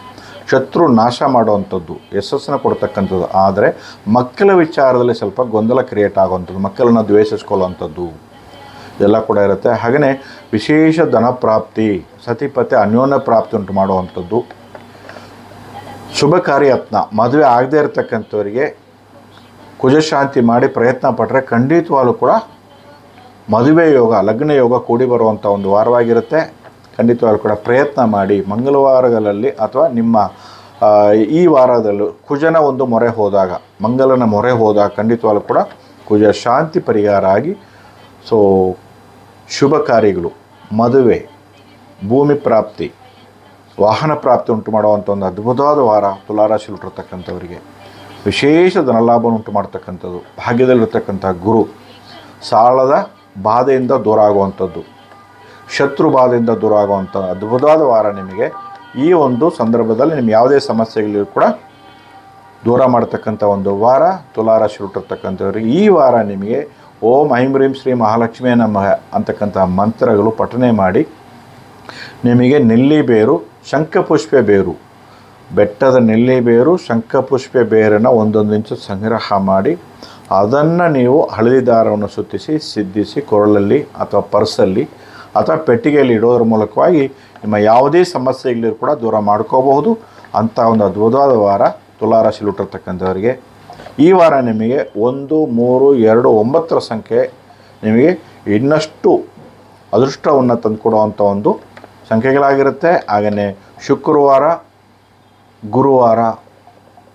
ಶತ್ರು ನಾಶ ಮಾಡುವಂಥದ್ದು, ಯಶಸ್ಸನ್ನು ಕೊಡ್ತಕ್ಕಂಥದ್ದು. ಆದರೆ ಮಕ್ಕಳ ವಿಚಾರದಲ್ಲಿ ಸ್ವಲ್ಪ ಗೊಂದಲ ಕ್ರಿಯೇಟ್ ಆಗುವಂಥದ್ದು, ಮಕ್ಕಳನ್ನು ದ್ವೇಷಿಸ್ಕೊಳ್ಳುವಂಥದ್ದು ಎಲ್ಲ ಕೂಡ ಇರುತ್ತೆ. ಹಾಗೆಯೇ ವಿಶೇಷ ಧನ ಪ್ರಾಪ್ತಿ, ಸತಿಪತಿ ಅನ್ಯೋನ್ಯ ಪ್ರಾಪ್ತಿ ಉಂಟು ಮಾಡುವಂಥದ್ದು, ಶುಭ ಕಾರ್ಯತ್ನ, ಮದುವೆ ಆಗದೇ ಇರತಕ್ಕಂಥವರಿಗೆ ಕುಜಶಾಂತಿ ಮಾಡಿ ಪ್ರಯತ್ನ ಪಟ್ಟರೆ ಖಂಡಿತವಾಗಲೂ ಕೂಡ ಮದುವೆ ಯೋಗ, ಲಗ್ನ ಯೋಗ ಕೂಡಿ ಬರುವಂಥ ಒಂದು ವಾರವಾಗಿರುತ್ತೆ. ಖಂಡಿತವಾಗಲೂ ಕೂಡ ಪ್ರಯತ್ನ ಮಾಡಿ. ಮಂಗಳವಾರಗಳಲ್ಲಿ ಅಥವಾ ನಿಮ್ಮ ಈ ವಾರದಲ್ಲೂ ಕುಜನ ಒಂದು ಮೊರೆ ಹೋದಾಗ, ಮಂಗಲನ ಮೊರೆ ಹೋದಾಗ ಖಂಡಿತವಾಗಲೂ ಕೂಡ ಕುಜ ಶಾಂತಿ ಪರಿಹಾರ ಆಗಿ ಶುಭ ಕಾರ್ಯಗಳು, ಮದುವೆ, ಭೂಮಿ ಪ್ರಾಪ್ತಿ, ವಾಹನ ಪ್ರಾಪ್ತಿ ಉಂಟು ಮಾಡುವಂಥ ಒಂದು ಅದ್ಭುತವಾದ ವಾರ ತುಲಾರಾಶಿಯಲ್ಲಿ ಹುಟ್ಟಿರ್ತಕ್ಕಂಥವರಿಗೆ. ವಿಶೇಷ ಧನಲಾಭ ಉಂಟು ಮಾಡ್ತಕ್ಕಂಥದ್ದು, ಭಾಗ್ಯದಲ್ಲಿರ್ತಕ್ಕಂಥ ಗುರು, ಸಾಲದ ಬಾಧೆಯಿಂದ ದೂರ ಆಗುವಂಥದ್ದು, ಶತ್ರು ಬಾಧೆಯಿಂದ ದೂರ ಆಗುವಂಥ ಅದ್ಭುತವಾದ ವಾರ ನಿಮಗೆ. ಈ ಒಂದು ಸಂದರ್ಭದಲ್ಲಿ ನಿಮ್ಮ ಯಾವುದೇ ಸಮಸ್ಯೆಗಳಿಗೂ ಕೂಡ ದೂರ ಮಾಡ್ತಕ್ಕಂಥ ಒಂದು ವಾರ ತುಲಾರಾಶಿ ಹುಟ್ಟಿರ್ತಕ್ಕಂಥವ್ರಿಗೆ. ಈ ವಾರ ನಿಮಗೆ ಓಂ ಐಂ ಹ್ರೀಂ ಶ್ರೀ ಮಹಾಲಕ್ಷ್ಮಿಯ ನಮಃ ಅಂತಕ್ಕಂಥ ಮಂತ್ರಗಳು ಪಠನೆ ಮಾಡಿ ನಿಮಗೆ ನೆಲ್ಲಿ ಬೇರು, ಶಂಖಪುಷ್ಪ ಬೇರು, ಬೆಟ್ಟದ ನೆಲ್ಲಿ ಬೇರು, ಶಂಖಪುಷ್ಪ ಬೇರನ್ನು 1 ಇಂಚು ಸಂಗ್ರಹ ಮಾಡಿ ಅದನ್ನು ನೀವು ಹಳದಿ ದಾರವನ್ನು ಸುತ್ತಿಸಿ ಸಿದ್ಧಿಸಿ ಕೊರಳಲ್ಲಿ ಅಥವಾ ಪರ್ಸಲ್ಲಿ ಅಥವಾ ಪೆಟ್ಟಿಗೆಯಲ್ಲಿ ಇಡೋದ್ರ ಮೂಲಕವಾಗಿ ನಿಮ್ಮ ಯಾವುದೇ ಸಮಸ್ಯೆಗಳಿಗೂ ಕೂಡ ದೂರ ಮಾಡ್ಕೋಬಹುದು. ಅಂಥ ಒಂದು ಅದ್ಭುತವಾದ ವಾರ ತುಲಾರಾಶಿಯಲ್ಲಿ ಹುಟ್ಟಿರ್ತಕ್ಕಂಥವರಿಗೆ. ಈ ವಾರ ನಿಮಗೆ 1, 3, 2, 9 ಸಂಖ್ಯೆ ನಿಮಗೆ ಇನ್ನಷ್ಟು ಅದೃಷ್ಟವನ್ನು ತಂದುಕೊಡುವಂಥ ಒಂದು ಸಂಖ್ಯೆಗಳಾಗಿರುತ್ತೆ. ಹಾಗೆಯೇ ಶುಕ್ರವಾರ, ಗುರುವಾರ,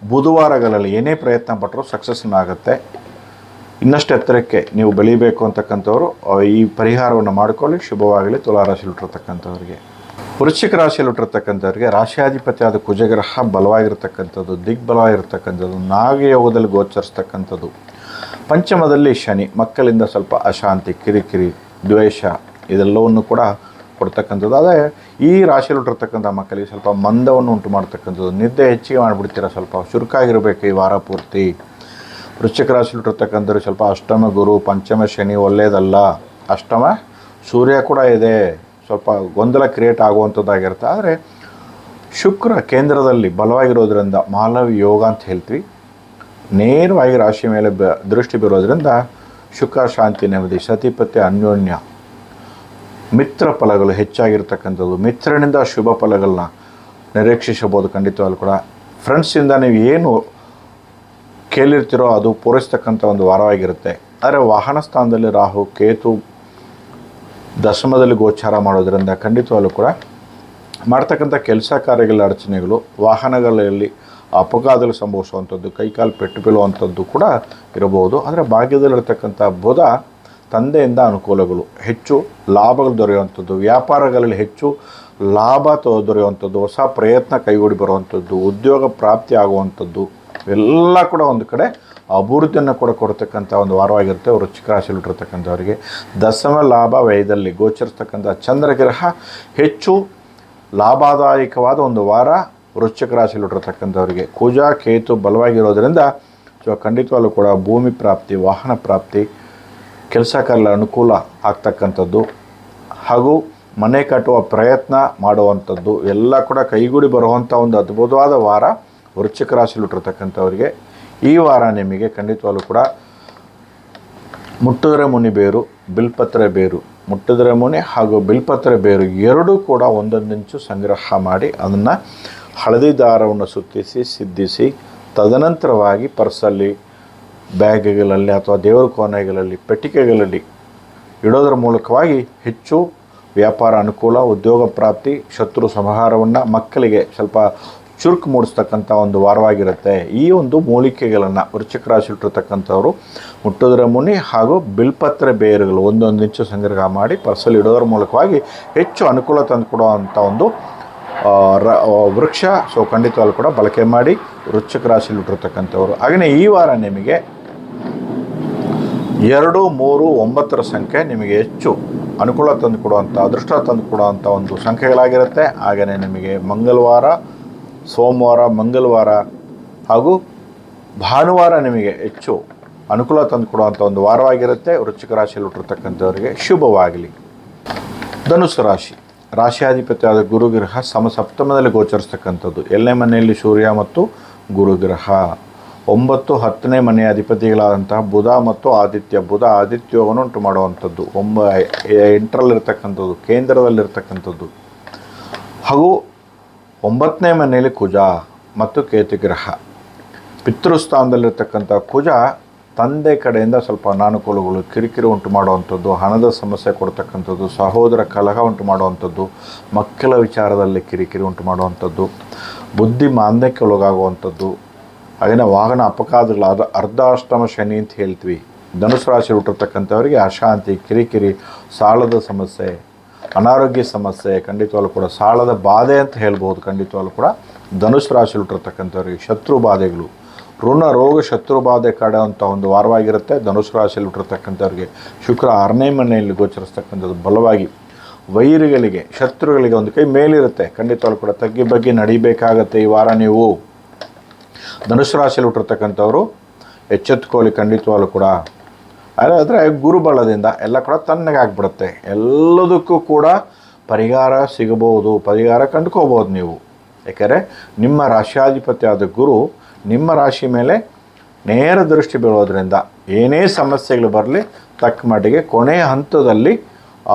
ಬುಧವಾರಗಳಲ್ಲಿ ಏನೇ ಪ್ರಯತ್ನ ಪಟ್ಟರೂ ಸಕ್ಸಸ್ನ ಆಗುತ್ತೆ. ಇನ್ನಷ್ಟು ಎತ್ತರಕ್ಕೆ ನೀವು ಬೆಳೀಬೇಕು ಅಂತಕ್ಕಂಥವ್ರು ಈ ಪರಿಹಾರವನ್ನು ಮಾಡಿಕೊಳ್ಳಿ. ಶುಭವಾಗಲಿ ತುಲಾರಾಶಿಯಲ್ಲಿ ಹುಟ್ಟಿರ್ತಕ್ಕಂಥವ್ರಿಗೆ. ವೃಶ್ಚಿಕ ರಾಶಿಯಲ್ಲಿ ಹುಟ್ಟಿರ್ತಕ್ಕಂಥವ್ರಿಗೆ ರಾಶಿಯಾಧಿಪತಿಯಾದ ಕುಜಗ್ರಹ ಬಲವಾಗಿರ್ತಕ್ಕಂಥದ್ದು, ದಿಗ್ಬಲವಾಗಿರ್ತಕ್ಕಂಥದ್ದು, ನಾಗಯೋಗದಲ್ಲಿ ಗೋಚರಿಸ್ತಕ್ಕಂಥದ್ದು. ಪಂಚಮದಲ್ಲಿ ಶನಿ, ಮಕ್ಕಳಿಂದ ಸ್ವಲ್ಪ ಅಶಾಂತಿ, ಕಿರಿಕಿರಿ, ದ್ವೇಷ ಇದೆಲ್ಲವನ್ನು ಕೂಡ ಕೊಡ್ತಕ್ಕಂಥದ್ದು. ಅದೇ ಈ ರಾಶಿಯಲ್ಲಿ ಹುಟ್ಟಿರ್ತಕ್ಕಂಥ ಮಕ್ಕಳಿಗೆ ಸ್ವಲ್ಪ ಮಂದವನ್ನು ಉಂಟು ಮಾಡ್ತಕ್ಕಂಥದ್ದು, ನಿದ್ದೆ ಹೆಚ್ಚಿಗೆ ಮಾಡಿಬಿಡ್ತೀರ, ಸ್ವಲ್ಪ ಚುರುಕಾಗಿರಬೇಕು ಈ ವಾರ ಪೂರ್ತಿ. ವೃಶ್ಚಿಕ ರಾಶಿಯಲ್ಲಿ ಹುಟ್ಟಿರ್ತಕ್ಕಂಥವ್ರಿಗೆ ಸ್ವಲ್ಪ ಅಷ್ಟಮ ಗುರು, ಪಂಚಮ ಶನಿ ಒಳ್ಳೆಯದಲ್ಲ, ಅಷ್ಟಮ ಸೂರ್ಯ ಕೂಡ ಇದೆ, ಸ್ವಲ್ಪ ಗೊಂದಲ ಕ್ರಿಯೇಟ್ ಆಗುವಂಥದ್ದಾಗಿರುತ್ತೆ. ಆದರೆ ಶುಕ್ರ ಕೇಂದ್ರದಲ್ಲಿ ಬಲವಾಗಿರೋದ್ರಿಂದ ಮಾಲವಿ ಯೋಗ ಅಂತ ಹೇಳ್ತೀವಿ, ನೇರವಾಗಿ ರಾಶಿ ಮೇಲೆ ದೃಷ್ಟಿ ಬೀರೋದ್ರಿಂದ ಶುಕ್ರ ಶಾಂತಿ, ನೆಮ್ಮದಿ, ಸತಿಪತಿ ಅನ್ಯೋನ್ಯ, ಮಿತ್ರ ಫಲಗಳು ಹೆಚ್ಚಾಗಿರ್ತಕ್ಕಂಥದ್ದು, ಮಿತ್ರನಿಂದ ಶುಭ ಫಲಗಳನ್ನ ನಿರೀಕ್ಷಿಸಬಹುದು. ಖಂಡಿತವಾಗ್ಲೂ ಕೂಡ ಫ್ರೆಂಡ್ಸಿಂದ ನೀವು ಏನು ಕೇಳಿರ್ತೀರೋ ಅದು ಪೂರೈಸ್ತಕ್ಕಂಥ ಒಂದು ವಾರವಾಗಿರುತ್ತೆ. ಆದರೆ ವಾಹನ ಸ್ಥಾನದಲ್ಲಿ ರಾಹು, ಕೇತು ದಶಮದಲ್ಲಿ ಗೋಚಾರ ಮಾಡೋದ್ರಿಂದ ಖಂಡಿತವಾಗ್ಲೂ ಕೂಡ ಮಾಡ್ತಕ್ಕಂಥ ಕೆಲಸ ಕಾರ್ಯಗಳ ಅಡಚಣೆಗಳು, ವಾಹನಗಳಲ್ಲಿ ಅಪಘಾತಗಳು ಸಂಭವಿಸುವಂಥದ್ದು, ಕೈಕಾಲು ಪೆಟ್ಟು ಬೀಳುವಂಥದ್ದು ಕೂಡ ಇರಬಹುದು. ಆದರೆ ಭಾಗ್ಯದಲ್ಲಿರ್ತಕ್ಕಂಥ ಬುಧ ತಂದೆಯಿಂದ ಅನುಕೂಲಗಳು, ಹೆಚ್ಚು ಲಾಭಗಳು ದೊರೆಯುವಂಥದ್ದು, ವ್ಯಾಪಾರಗಳಲ್ಲಿ ಹೆಚ್ಚು ಲಾಭ ದೊರೆಯುವಂಥದ್ದು, ಹೊಸ ಪ್ರಯತ್ನ ಕೈಗೂಡಿ ಬರುವಂಥದ್ದು, ಉದ್ಯೋಗ ಪ್ರಾಪ್ತಿ ಆಗುವಂಥದ್ದು ಎಲ್ಲ ಕೂಡ ಒಂದು ಕಡೆ ಅಭಿವೃದ್ಧಿಯನ್ನು ಕೂಡ ಕೊಡ್ತಕ್ಕಂಥ ಒಂದು ವಾರವಾಗಿರುತ್ತೆ. ವೃಶ್ಚಿಕ ರಾಶಿಯಲ್ಲಿ ಹುಟ್ಟಿರ್ತಕ್ಕಂಥವರಿಗೆ ದಶಮ ಲಾಭ ವ್ಯಯದಲ್ಲಿ ಗೋಚರಿಸ್ತಕ್ಕಂಥ ಚಂದ್ರಗ್ರಹ ಹೆಚ್ಚು ಲಾಭದಾಯಕವಾದ ಒಂದು ವಾರ ವೃಶ್ಚಿಕ ರಾಶಿಯಲ್ಲಿ ಹುಟ್ಟಿರ್ತಕ್ಕಂಥವರಿಗೆ. ಕುಜ ಕೇತು ಬಲವಾಗಿರೋದ್ರಿಂದ ಖಂಡಿತವಾಗ್ಲೂ ಕೂಡ ಭೂಮಿ ಪ್ರಾಪ್ತಿ, ವಾಹನ ಪ್ರಾಪ್ತಿ, ಕೆಲಸ ಕಾರ್ಯ ಅನುಕೂಲ ಆಗ್ತಕ್ಕಂಥದ್ದು ಹಾಗೂ ಮನೆ ಕಟ್ಟುವ ಪ್ರಯತ್ನ ಮಾಡುವಂಥದ್ದು ಎಲ್ಲ ಕೂಡ ಕೈಗೂಡಿ ಬರುವಂಥ ಒಂದು ಅದ್ಭುತವಾದ ವಾರ ವೃಶ್ಚಿಕ ರಾಶಿಯಲ್ಲಿ ಹುಟ್ಟಿರ್ತಕ್ಕಂಥವರಿಗೆ. ಈ ವಾರ ನಿಮಗೆ ಖಂಡಿತವಾಗ್ಲೂ ಕೂಡ ಮುಟ್ಟಿದ್ರೆ ಮುನಿ ಬೇರು, ಬಿಲ್ಪತ್ರೆ ಬೇರು, ಮುಟ್ಟಿದ್ರೆ ಮುನಿ ಹಾಗೂ ಬಿಲ್ಪತ್ರೆ ಬೇರು ಎರಡೂ ಕೂಡ 1 ಇಂಚು ಸಂಗ್ರಹ ಮಾಡಿ ಅದನ್ನು ಹಳದಿ ದಾರವನ್ನು ಸುತ್ತಿಸಿ ಸಿದ್ಧಿಸಿ ತದನಂತರವಾಗಿ ಪರ್ಸಲ್ಲಿ, ಬ್ಯಾಗ್ಗಳಲ್ಲಿ ಅಥವಾ ದೇವರ ಕೋಣೆಗಳಲ್ಲಿ, ಪೆಟ್ಟಿಗೆಗಳಲ್ಲಿ ಇಡೋದ್ರ ಮೂಲಕವಾಗಿ ಹೆಚ್ಚು ವ್ಯಾಪಾರ ಅನುಕೂಲ, ಉದ್ಯೋಗ ಪ್ರಾಪ್ತಿ, ಶತ್ರು ಸಂಹಾರವನ್ನು, ಮಕ್ಕಳಿಗೆ ಸ್ವಲ್ಪ ಚುರುಕು ಮೂಡಿಸ್ತಕ್ಕಂಥ ಒಂದು ವಾರವಾಗಿರುತ್ತೆ. ಈ ಒಂದು ಮೂಲಿಕೆಗಳನ್ನು ವೃಶ್ಚಿಕ ರಾಶಿಲಿಟ್ಟಿರ್ತಕ್ಕಂಥವ್ರು ಮುಟ್ಟೋದರ ಮುನಿ ಹಾಗೂ ಬಿಲ್ಪತ್ರೆ ಬೇರುಗಳು 1 ಇಂಚು ಸಂಗ್ರಹ ಮಾಡಿ ಪರ್ಸಲ್ಲಿ ಇಡೋದ್ರ ಮೂಲಕವಾಗಿ ಹೆಚ್ಚು ಅನುಕೂಲ ತಂದುಕೊಡುವಂಥ ಒಂದು ವೃಕ್ಷ. ಸೊ ಖಂಡಿತವಾಗ್ಲೂ ಕೂಡ ಬಳಕೆ ಮಾಡಿ ವೃಶ್ಚಿಕ ರಾಶಿಲಿಟ್ಟಿರ್ತಕ್ಕಂಥವ್ರು. ಹಾಗೆಯೇ ಈ ವಾರ ನಿಮಗೆ 2, 3, 9 ಸಂಖ್ಯೆ ನಿಮಗೆ ಹೆಚ್ಚು ಅನುಕೂಲ ತಂದುಕೊಡುವಂಥ ಅದೃಷ್ಟ ತಂದುಕೊಡುವಂಥ ಒಂದು ಸಂಖ್ಯೆಗಳಾಗಿರುತ್ತೆ. ಹಾಗೆಯೇ ನಿಮಗೆ ಮಂಗಳವಾರ, ಸೋಮವಾರ, ಮಂಗಳವಾರ ಹಾಗೂ ಭಾನುವಾರ ನಿಮಗೆ ಹೆಚ್ಚು ಅನುಕೂಲ ತಂದುಕೊಡುವಂಥ ಒಂದು ವಾರವಾಗಿರುತ್ತೆ. ವೃಶ್ಚಿಕ ರಾಶಿಯಲ್ಲಿ ಹುಟ್ಟಿರ್ತಕ್ಕಂಥವರಿಗೆ ಶುಭವಾಗಲಿ. ಧನುಸ್ಸು ರಾಶಿ ರಾಶಿಯಾಧಿಪತಿಯಾದ ಗುರುಗ್ರಹ ಸಮಸಪ್ತಮದಲ್ಲಿ ಗೋಚರಿಸ್ತಕ್ಕಂಥದ್ದು. 7ನೇ ಮನೆಯಲ್ಲಿ ಸೂರ್ಯ ಮತ್ತು ಗುರುಗ್ರಹ, 9, 10ನೇ ಮನೆಯ ಅಧಿಪತಿಗಳಾದಂತಹ ಬುಧ ಮತ್ತು ಆದಿತ್ಯ. ಬುಧ ಆದಿತ್ಯವನ್ನು ಉಂಟು ಮಾಡುವಂಥದ್ದು. 8ರಲ್ಲಿರ್ತಕ್ಕಂಥದ್ದು, ಕೇಂದ್ರದಲ್ಲಿರ್ತಕ್ಕಂಥದ್ದು. ಹಾಗೂ 9ನೇ ಮನೆಯಲ್ಲಿ ಕುಜ ಮತ್ತು ಕೇತುಗ್ರಹ. ಪಿತೃಸ್ಥಾನದಲ್ಲಿರ್ತಕ್ಕಂಥ ಕುಜ ತಂದೆ ಕಡೆಯಿಂದ ಸ್ವಲ್ಪ ಅನಾನುಕೂಲಗಳು, ಕಿರಿಕಿರಿ ಉಂಟು ಮಾಡುವಂಥದ್ದು, ಹಣದ ಸಮಸ್ಯೆ ಕೊಡ್ತಕ್ಕಂಥದ್ದು, ಸಹೋದರ ಕಲಹ ಉಂಟು ಮಾಡುವಂಥದ್ದು, ಮಕ್ಕಳ ವಿಚಾರದಲ್ಲಿ ಕಿರಿಕಿರಿ ಉಂಟು ಮಾಡುವಂಥದ್ದು, ಬುದ್ಧಿ ಮಾಂದ್ಯಕ್ಕೆ ಒಳಗಾಗುವಂಥದ್ದು. ಹಾಗೆಯೇ ವಾಹನ ಅಪಘಾತಗಳಾದ ಅರ್ಧಾಷ್ಟಮ ಶನಿ ಅಂತ ಹೇಳ್ತೀವಿ. ಧನುಸು ರಾಶಿ ಹುಟ್ಟಿರ್ತಕ್ಕಂಥವರಿಗೆ ಅಶಾಂತಿ, ಕಿರಿಕಿರಿ, ಸಾಲದ ಸಮಸ್ಯೆ, ಅನಾರೋಗ್ಯ ಸಮಸ್ಯೆ, ಖಂಡಿತವಾಗ್ಲೂ ಕೂಡ ಸಾಲದ ಬಾಧೆ ಅಂತ ಹೇಳ್ಬೋದು. ಖಂಡಿತವಾಗ್ಲೂ ಕೂಡ ಧನುಸು ರಾಶಿ ಹುಟ್ಟಿರ್ತಕ್ಕಂಥವ್ರಿಗೆ ಶತ್ರು ಬಾಧೆಗಳು, ಋಣ ರೋಗ ಶತ್ರು ಬಾಧೆ ಕಾಡುವಂಥ ಒಂದು ವಾರವಾಗಿರುತ್ತೆ. ಧನುಸು ರಾಶಿಯಲ್ಲಿ ಹುಟ್ಟಿರ್ತಕ್ಕಂಥವ್ರಿಗೆ ಶುಕ್ರ 6ನೇ ಮನೆಯಲ್ಲಿ ಗೋಚರಿಸ್ತಕ್ಕಂಥದ್ದು ಬಲವಾಗಿ ವೈರಿಗಳಿಗೆ, ಶತ್ರುಗಳಿಗೆ ಒಂದು ಕೈ ಮೇಲಿರುತ್ತೆ. ಖಂಡಿತವಾಗ್ಲೂ ಕೂಡ ತಗ್ಗಿ ಬಗ್ಗೆ ನಡಿಬೇಕಾಗತ್ತೆ ಈ ವಾರ. ನೀವು ಧನುಸು ರಾಶಿಯಲ್ಲಿ ಹುಟ್ಟಿರ್ತಕ್ಕಂಥವ್ರು ಎಚ್ಚೆತ್ತುಕೊಳ್ಳಿ. ಖಂಡಿತವಾಗ್ಲೂ ಕೂಡ ಆದರೆ ಗುರುಬಲದಿಂದ ಎಲ್ಲ ಕೂಡ ತಣ್ಣಗಾಗ್ಬಿಡುತ್ತೆ. ಎಲ್ಲದಕ್ಕೂ ಕೂಡ ಪರಿಹಾರ ಸಿಗಬಹುದು, ಪರಿಹಾರ ಕಂಡುಕೋಬೋದು ನೀವು. ಯಾಕೆಂದರೆ ನಿಮ್ಮ ರಾಶಿಯಾಧಿಪತಿ ಆದ ಗುರು ನಿಮ್ಮ ರಾಶಿ ಮೇಲೆ ನೇರ ದೃಷ್ಟಿ ಬೀಳೋದ್ರಿಂದ ಏನೇ ಸಮಸ್ಯೆಗಳು ಬರಲಿ ತಕ್ಕ ಮಟ್ಟಿಗೆ ಕೊನೆಯ ಹಂತದಲ್ಲಿ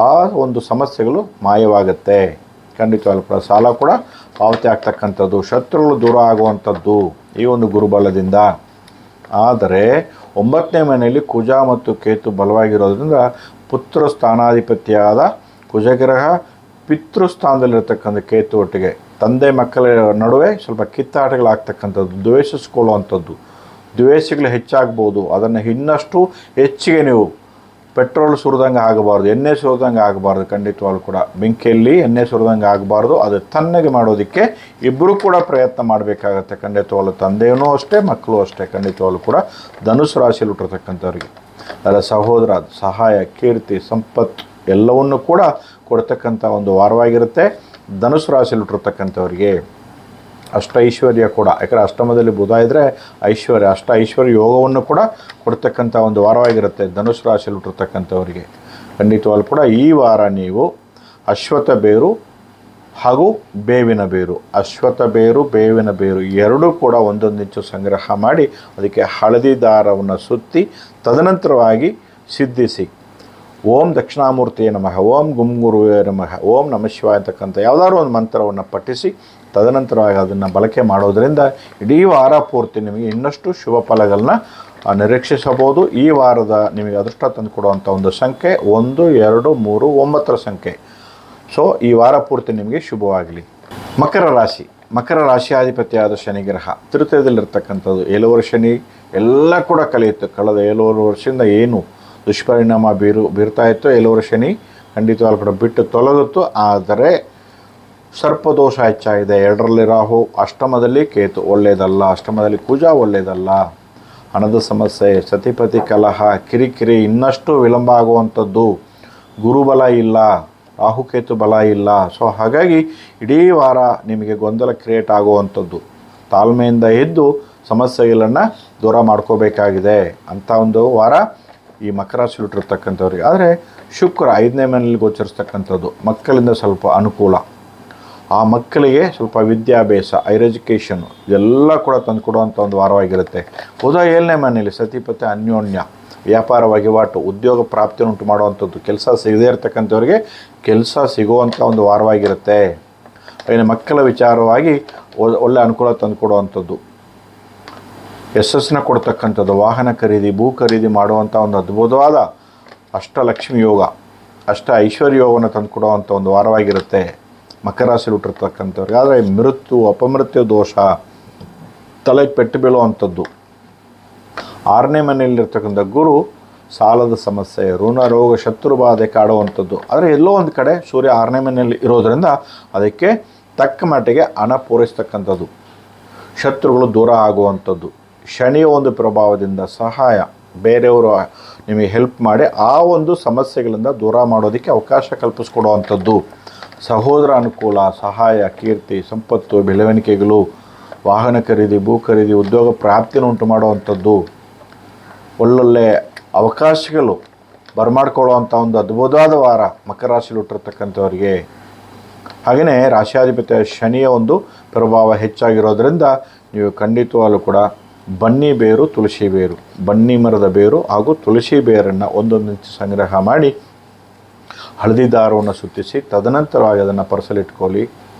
ಆ ಒಂದು ಸಮಸ್ಯೆಗಳು ಮಾಯವಾಗುತ್ತೆ. ಖಂಡಿತವಾಗ್ಲೂ ಕೂಡ ಸಾಲ ಕೂಡ ಪಾವತಿ ಆಗ್ತಕ್ಕಂಥದ್ದು, ಶತ್ರುಗಳು ದೂರ ಆಗುವಂಥದ್ದು ಈ ಒಂದು ಗುರುಬಲದಿಂದ. ಆದರೆ 9ನೇ ಮನೆಯಲ್ಲಿ ಕುಜ ಮತ್ತು ಕೇತು ಬಲವಾಗಿರೋದ್ರಿಂದ ಪುತ್ರ ಸ್ಥಾನಾಧಿಪತಿಯಾದ ಕುಜಗ್ರಹ ಪಿತೃಸ್ಥಾನದಲ್ಲಿರ್ತಕ್ಕಂಥ ಕೇತು ಒಟ್ಟಿಗೆ ತಂದೆ ಮಕ್ಕಳ ನಡುವೆ ಸ್ವಲ್ಪ ಕಿತ್ತಾಟಗಳಾಗ್ತಕ್ಕಂಥದ್ದು, ದ್ವೇಷಿಸ್ಕೊಳ್ಳುವಂಥದ್ದು, ದ್ವೇಷಗಳು ಹೆಚ್ಚಾಗ್ಬೋದು. ಅದನ್ನು ಇನ್ನಷ್ಟು ಹೆಚ್ಚಿಗೆ ನೀವು ಪೆಟ್ರೋಲ್ ಸುರಿದಂಗೆ ಆಗಬಾರ್ದು, ಎಣ್ಣೆ ಸುರಿದಂಗೆ ಆಗಬಾರ್ದು. ಖಂಡಿತವಾಗ್ಲೂ ಕೂಡ ಬೆಂಕಿಯಲ್ಲಿ ಎಣ್ಣೆ ಸುರಿದಂಗೆ ಆಗಬಾರ್ದು. ಅದು ತಣ್ಣಗೆ ಮಾಡೋದಕ್ಕೆ ಇಬ್ಬರು ಕೂಡ ಪ್ರಯತ್ನ ಮಾಡಬೇಕಾಗತ್ತೆ. ಖಂಡಿತವಾಗ್ಲೂ ತಂದೆಯೂ ಅಷ್ಟೇ, ಮಕ್ಕಳು ಅಷ್ಟೇ. ಖಂಡಿತವಾಗ್ಲೂ ಕೂಡ ಧನುಸು ರಾಶಿಯಲ್ಲಿ ಹುಟ್ಟಿರ್ತಕ್ಕಂಥವ್ರಿಗೆ ಅದರ ಸಹೋದರ ಸಹಾಯ, ಕೀರ್ತಿ, ಸಂಪತ್ತು ಎಲ್ಲವನ್ನು ಕೂಡ ಕೊಡ್ತಕ್ಕಂಥ ಒಂದು ವಾರವಾಗಿರುತ್ತೆ. ಧನುಸು ರಾಶಿಯಲ್ಲಿ ಹುಟ್ಟಿರ್ತಕ್ಕಂಥವ್ರಿಗೆ ಅಷ್ಟ ಐಶ್ವರ್ಯ ಕೂಡ, ಯಾಕಂದರೆ ಅಷ್ಟಮದಲ್ಲಿ ಬುಧ ಇದ್ದರೆ ಐಶ್ವರ್ಯ, ಅಷ್ಟ ಐಶ್ವರ್ಯ ಯೋಗವನ್ನು ಕೂಡ ಕೊಡ್ತಕ್ಕಂಥ ಒಂದು ವಾರವಾಗಿರುತ್ತೆ ಧನುಸು ರಾಶಿಯಲ್ಲಿ ಹುಟ್ಟಿರ್ತಕ್ಕಂಥವರಿಗೆ. ಖಂಡಿತವಾಗ್ಲೂ ಕೂಡ ಈ ವಾರ ನೀವು ಅಶ್ವತ್ಥ ಬೇರು ಹಾಗೂ ಬೇವಿನ ಬೇರು, ಅಶ್ವತ್ಥ ಬೇರು, ಬೇವಿನ ಬೇರು ಎರಡೂ ಕೂಡ 1 ಇಂಚು ಸಂಗ್ರಹ ಮಾಡಿ ಅದಕ್ಕೆ ಹಳದಿ ದಾರವನ್ನು ಸುತ್ತಿ ತದನಂತರವಾಗಿ ಸಿದ್ಧಿಸಿ ಓಂ ದಕ್ಷಿಣಾಮೂರ್ತಿಯೇ ನಮಃ, ಓಂ ಗುರುವೇ ನಮಃ, ಓಂ ನಮಃ ಶಿವಾಯ ಅಂತಕ್ಕಂಥ ಯಾವುದಾದ್ರು ಒಂದು ಮಂತ್ರವನ್ನು ಪಠಿಸಿ ತದನಂತರವಾಗಿ ಅದನ್ನು ಬಳಕೆ ಮಾಡೋದರಿಂದ ಇಡೀ ವಾರ ಪೂರ್ತಿ ನಿಮಗೆ ಇನ್ನಷ್ಟು ಶುಭ ಫಲಗಳನ್ನ ನಿರೀಕ್ಷಿಸಬಹುದು. ಈ ವಾರದ ನಿಮಗೆ ಅದೃಷ್ಟ ತಂದುಕೊಡುವಂಥ ಒಂದು ಸಂಖ್ಯೆ 1, 2, 3, 9 ಸಂಖ್ಯೆ. ಸೊ ಈ ವಾರ ಪೂರ್ತಿ ನಿಮಗೆ ಶುಭವಾಗಲಿ. ಮಕರ ರಾಶಿ, ಮಕರ ರಾಶಿಯಾಧಿಪತಿಯಾದ ಶನಿಗ್ರಹ ತೃತೀಯದಲ್ಲಿರ್ತಕ್ಕಂಥದ್ದು. 7 ವರ್ಷ ಶನಿ ಎಲ್ಲ ಕೂಡ ಕಲಿಯುತ್ತೆ. ಕಳೆದ 7 ವರ್ಷದಿಂದ ಏನು ದುಷ್ಪರಿಣಾಮ ಬೀರ್ತಾ ಇತ್ತು 7 ವರ್ಷ ಶನಿ ಖಂಡಿತವಾಗ್ಲೂ ಕೂಡ ಬಿಟ್ಟು ತೊಲಗುತ್ತು. ಆದರೆ ಸರ್ಪದೋಷ ಹೆಚ್ಚಾಗಿದೆ. 2ರಲ್ಲಿ ರಾಹು, ಅಷ್ಟಮದಲ್ಲಿ ಕೇತು ಒಳ್ಳೆಯದಲ್ಲ, ಅಷ್ಟಮದಲ್ಲಿ ಕುಜ ಒಳ್ಳೆಯದಲ್ಲ. ಹಣದ ಸಮಸ್ಯೆ, ಸತಿಪತಿ ಕಲಹ, ಕಿರಿಕಿರಿ, ಇನ್ನಷ್ಟು ವಿಳಂಬ ಆಗುವಂಥದ್ದು, ಗುರುಬಲ ಇಲ್ಲ, ರಾಹುಕೇತು ಬಲ ಇಲ್ಲ. ಸೊ ಹಾಗಾಗಿ ಇಡೀ ವಾರ ನಿಮಗೆ ಗೊಂದಲ ಕ್ರಿಯೇಟ್ ಆಗುವಂಥದ್ದು. ತಾಳ್ಮೆಯಿಂದ ಇದ್ದು ಸಮಸ್ಯೆಗಳನ್ನು ದೂರ ಮಾಡ್ಕೋಬೇಕಾಗಿದೆ ಅಂಥ ಒಂದು ವಾರ ಈ ಮಕರ ರಾಶಿಯಲ್ಲಿ ಹುಟ್ಟಿರ್ತಕ್ಕಂಥವ್ರಿಗೆ. ಆದರೆ ಶುಕ್ರ 5ನೇ ಮನೆಯಲ್ಲಿ ಗೋಚರಿಸ್ತಕ್ಕಂಥದ್ದು ಮಕ್ಕಳಿಂದ ಸ್ವಲ್ಪ ಅನುಕೂಲ, ಆ ಮಕ್ಕಳಿಗೆ ಸ್ವಲ್ಪ ವಿದ್ಯಾಭ್ಯಾಸ, ಹೈರ್ ಎಜುಕೇಷನ್ನು ಎಲ್ಲ ಕೂಡ ತಂದುಕೊಡುವಂಥ ಒಂದು ವಾರವಾಗಿರುತ್ತೆ. ಬುಧ 7ನೇ ಮನೆಯಲ್ಲಿ ಸತಿಪತಿ ಅನ್ಯೋನ್ಯ, ವ್ಯಾಪಾರ ವಹಿವಾಟು, ಉದ್ಯೋಗ ಪ್ರಾಪ್ತಿಯನ್ನು ಉಂಟು ಮಾಡುವಂಥದ್ದು, ಕೆಲಸ ಸಿಗದೇ ಇರತಕ್ಕಂಥವ್ರಿಗೆ ಕೆಲಸ ಸಿಗುವಂಥ ಒಂದು ವಾರವಾಗಿರುತ್ತೆ. ಹಾಗೆ ಮಕ್ಕಳ ವಿಚಾರವಾಗಿ ಒಳ್ಳೆ ಅನುಕೂಲ ತಂದುಕೊಡುವಂಥದ್ದು, ಯಶಸ್ಸನ್ನ ಕೊಡ್ತಕ್ಕಂಥದ್ದು, ವಾಹನ ಖರೀದಿ, ಭೂ ಖರೀದಿ ಮಾಡುವಂಥ ಒಂದು ಅದ್ಭುತವಾದ ಅಷ್ಟಲಕ್ಷ್ಮಿ ಯೋಗ, ಅಷ್ಟ ಐಶ್ವರ್ಯ ಯೋಗವನ್ನು ತಂದುಕೊಡುವಂಥ ಒಂದು ವಾರವಾಗಿರುತ್ತೆ. ಮಕರ ರಾಶಿಯಲ್ಲಿ ಹುಟ್ಟಿರ್ತಕ್ಕಂಥವ್ರಿಗೆ. ಆದರೆ ಮೃತ್ಯು ಅಪಮೃತ್ಯು ದೋಷ, ತಲೆಗೆ ಪೆಟ್ಟು ಬೀಳುವಂಥದ್ದು. 6ನೇ ಮನೆಯಲ್ಲಿರ್ತಕ್ಕಂಥ ಗುರು ಸಾಲದ ಸಮಸ್ಯೆ, ಋಣ ರೋಗ ಶತ್ರು ಬಾಧೆ ಕಾಡುವಂಥದ್ದು. ಆದರೆ ಎಲ್ಲೋ ಒಂದು ಕಡೆ ಸೂರ್ಯ 6ನೇ ಮನೆಯಲ್ಲಿ ಇರೋದರಿಂದ ಅದಕ್ಕೆ ತಕ್ಕ ಮಟ್ಟಿಗೆ ಹಣ ಪೂರೈಸ್ತಕ್ಕಂಥದ್ದು, ಶತ್ರುಗಳು ದೂರ ಆಗುವಂಥದ್ದು. ಶನಿಯ ಒಂದು ಪ್ರಭಾವದಿಂದ ಸಹಾಯ, ಬೇರೆಯವರು ನಿಮಗೆ ಹೆಲ್ಪ್ ಮಾಡಿ ಆ ಒಂದು ಸಮಸ್ಯೆಗಳಿಂದ ದೂರ ಮಾಡೋದಕ್ಕೆ ಅವಕಾಶ ಕಲ್ಪಿಸ್ಕೊಡುವಂಥದ್ದು. ಸಹೋದರ ಅನುಕೂಲ, ಸಹಾಯ, ಕೀರ್ತಿ, ಸಂಪತ್ತು, ಬೆಳವಣಿಗೆಗಳು, ವಾಹನ ಖರೀದಿ, ಭೂ ಖರೀದಿ, ಉದ್ಯೋಗ ಪ್ರಾಪ್ತಿಯನ್ನು ಉಂಟು ಮಾಡುವಂಥದ್ದು. ಒಳ್ಳೊಳ್ಳೆ ಅವಕಾಶಗಳು ಬರಮಾಡ್ಕೊಳ್ಳುವಂಥ ಒಂದು ಅದ್ಭುತವಾದ ವಾರ ಮಕರ ರಾಶಿಯಲ್ಲಿ ಹುಟ್ಟಿರ್ತಕ್ಕಂಥವ್ರಿಗೆ. ಹಾಗೆಯೇ ರಾಶಿಯಾಧಿಪತಿ ಶನಿಯ ಒಂದು ಪ್ರಭಾವ ಹೆಚ್ಚಾಗಿರೋದ್ರಿಂದ ನೀವು ಖಂಡಿತವಾಗಲೂ ಕೂಡ ಬನ್ನಿ ಬೇರು, ತುಳಸಿ ಬೇರು, ಬನ್ನಿ ಮರದ ಬೇರು ಹಾಗೂ ತುಳಸಿ ಬೇರನ್ನು ಒಂದೊಂದು ಇಂಚು ಸಂಗ್ರಹ ಮಾಡಿ ಹಳದಿ ದಾರವನ್ನು ಸುತ್ತಿಸಿ ತದನಂತರವಾಗಿ ಅದನ್ನು ಪರ್ಸಲ್ಲಿಟ್ಕೊಳ್ಳಿ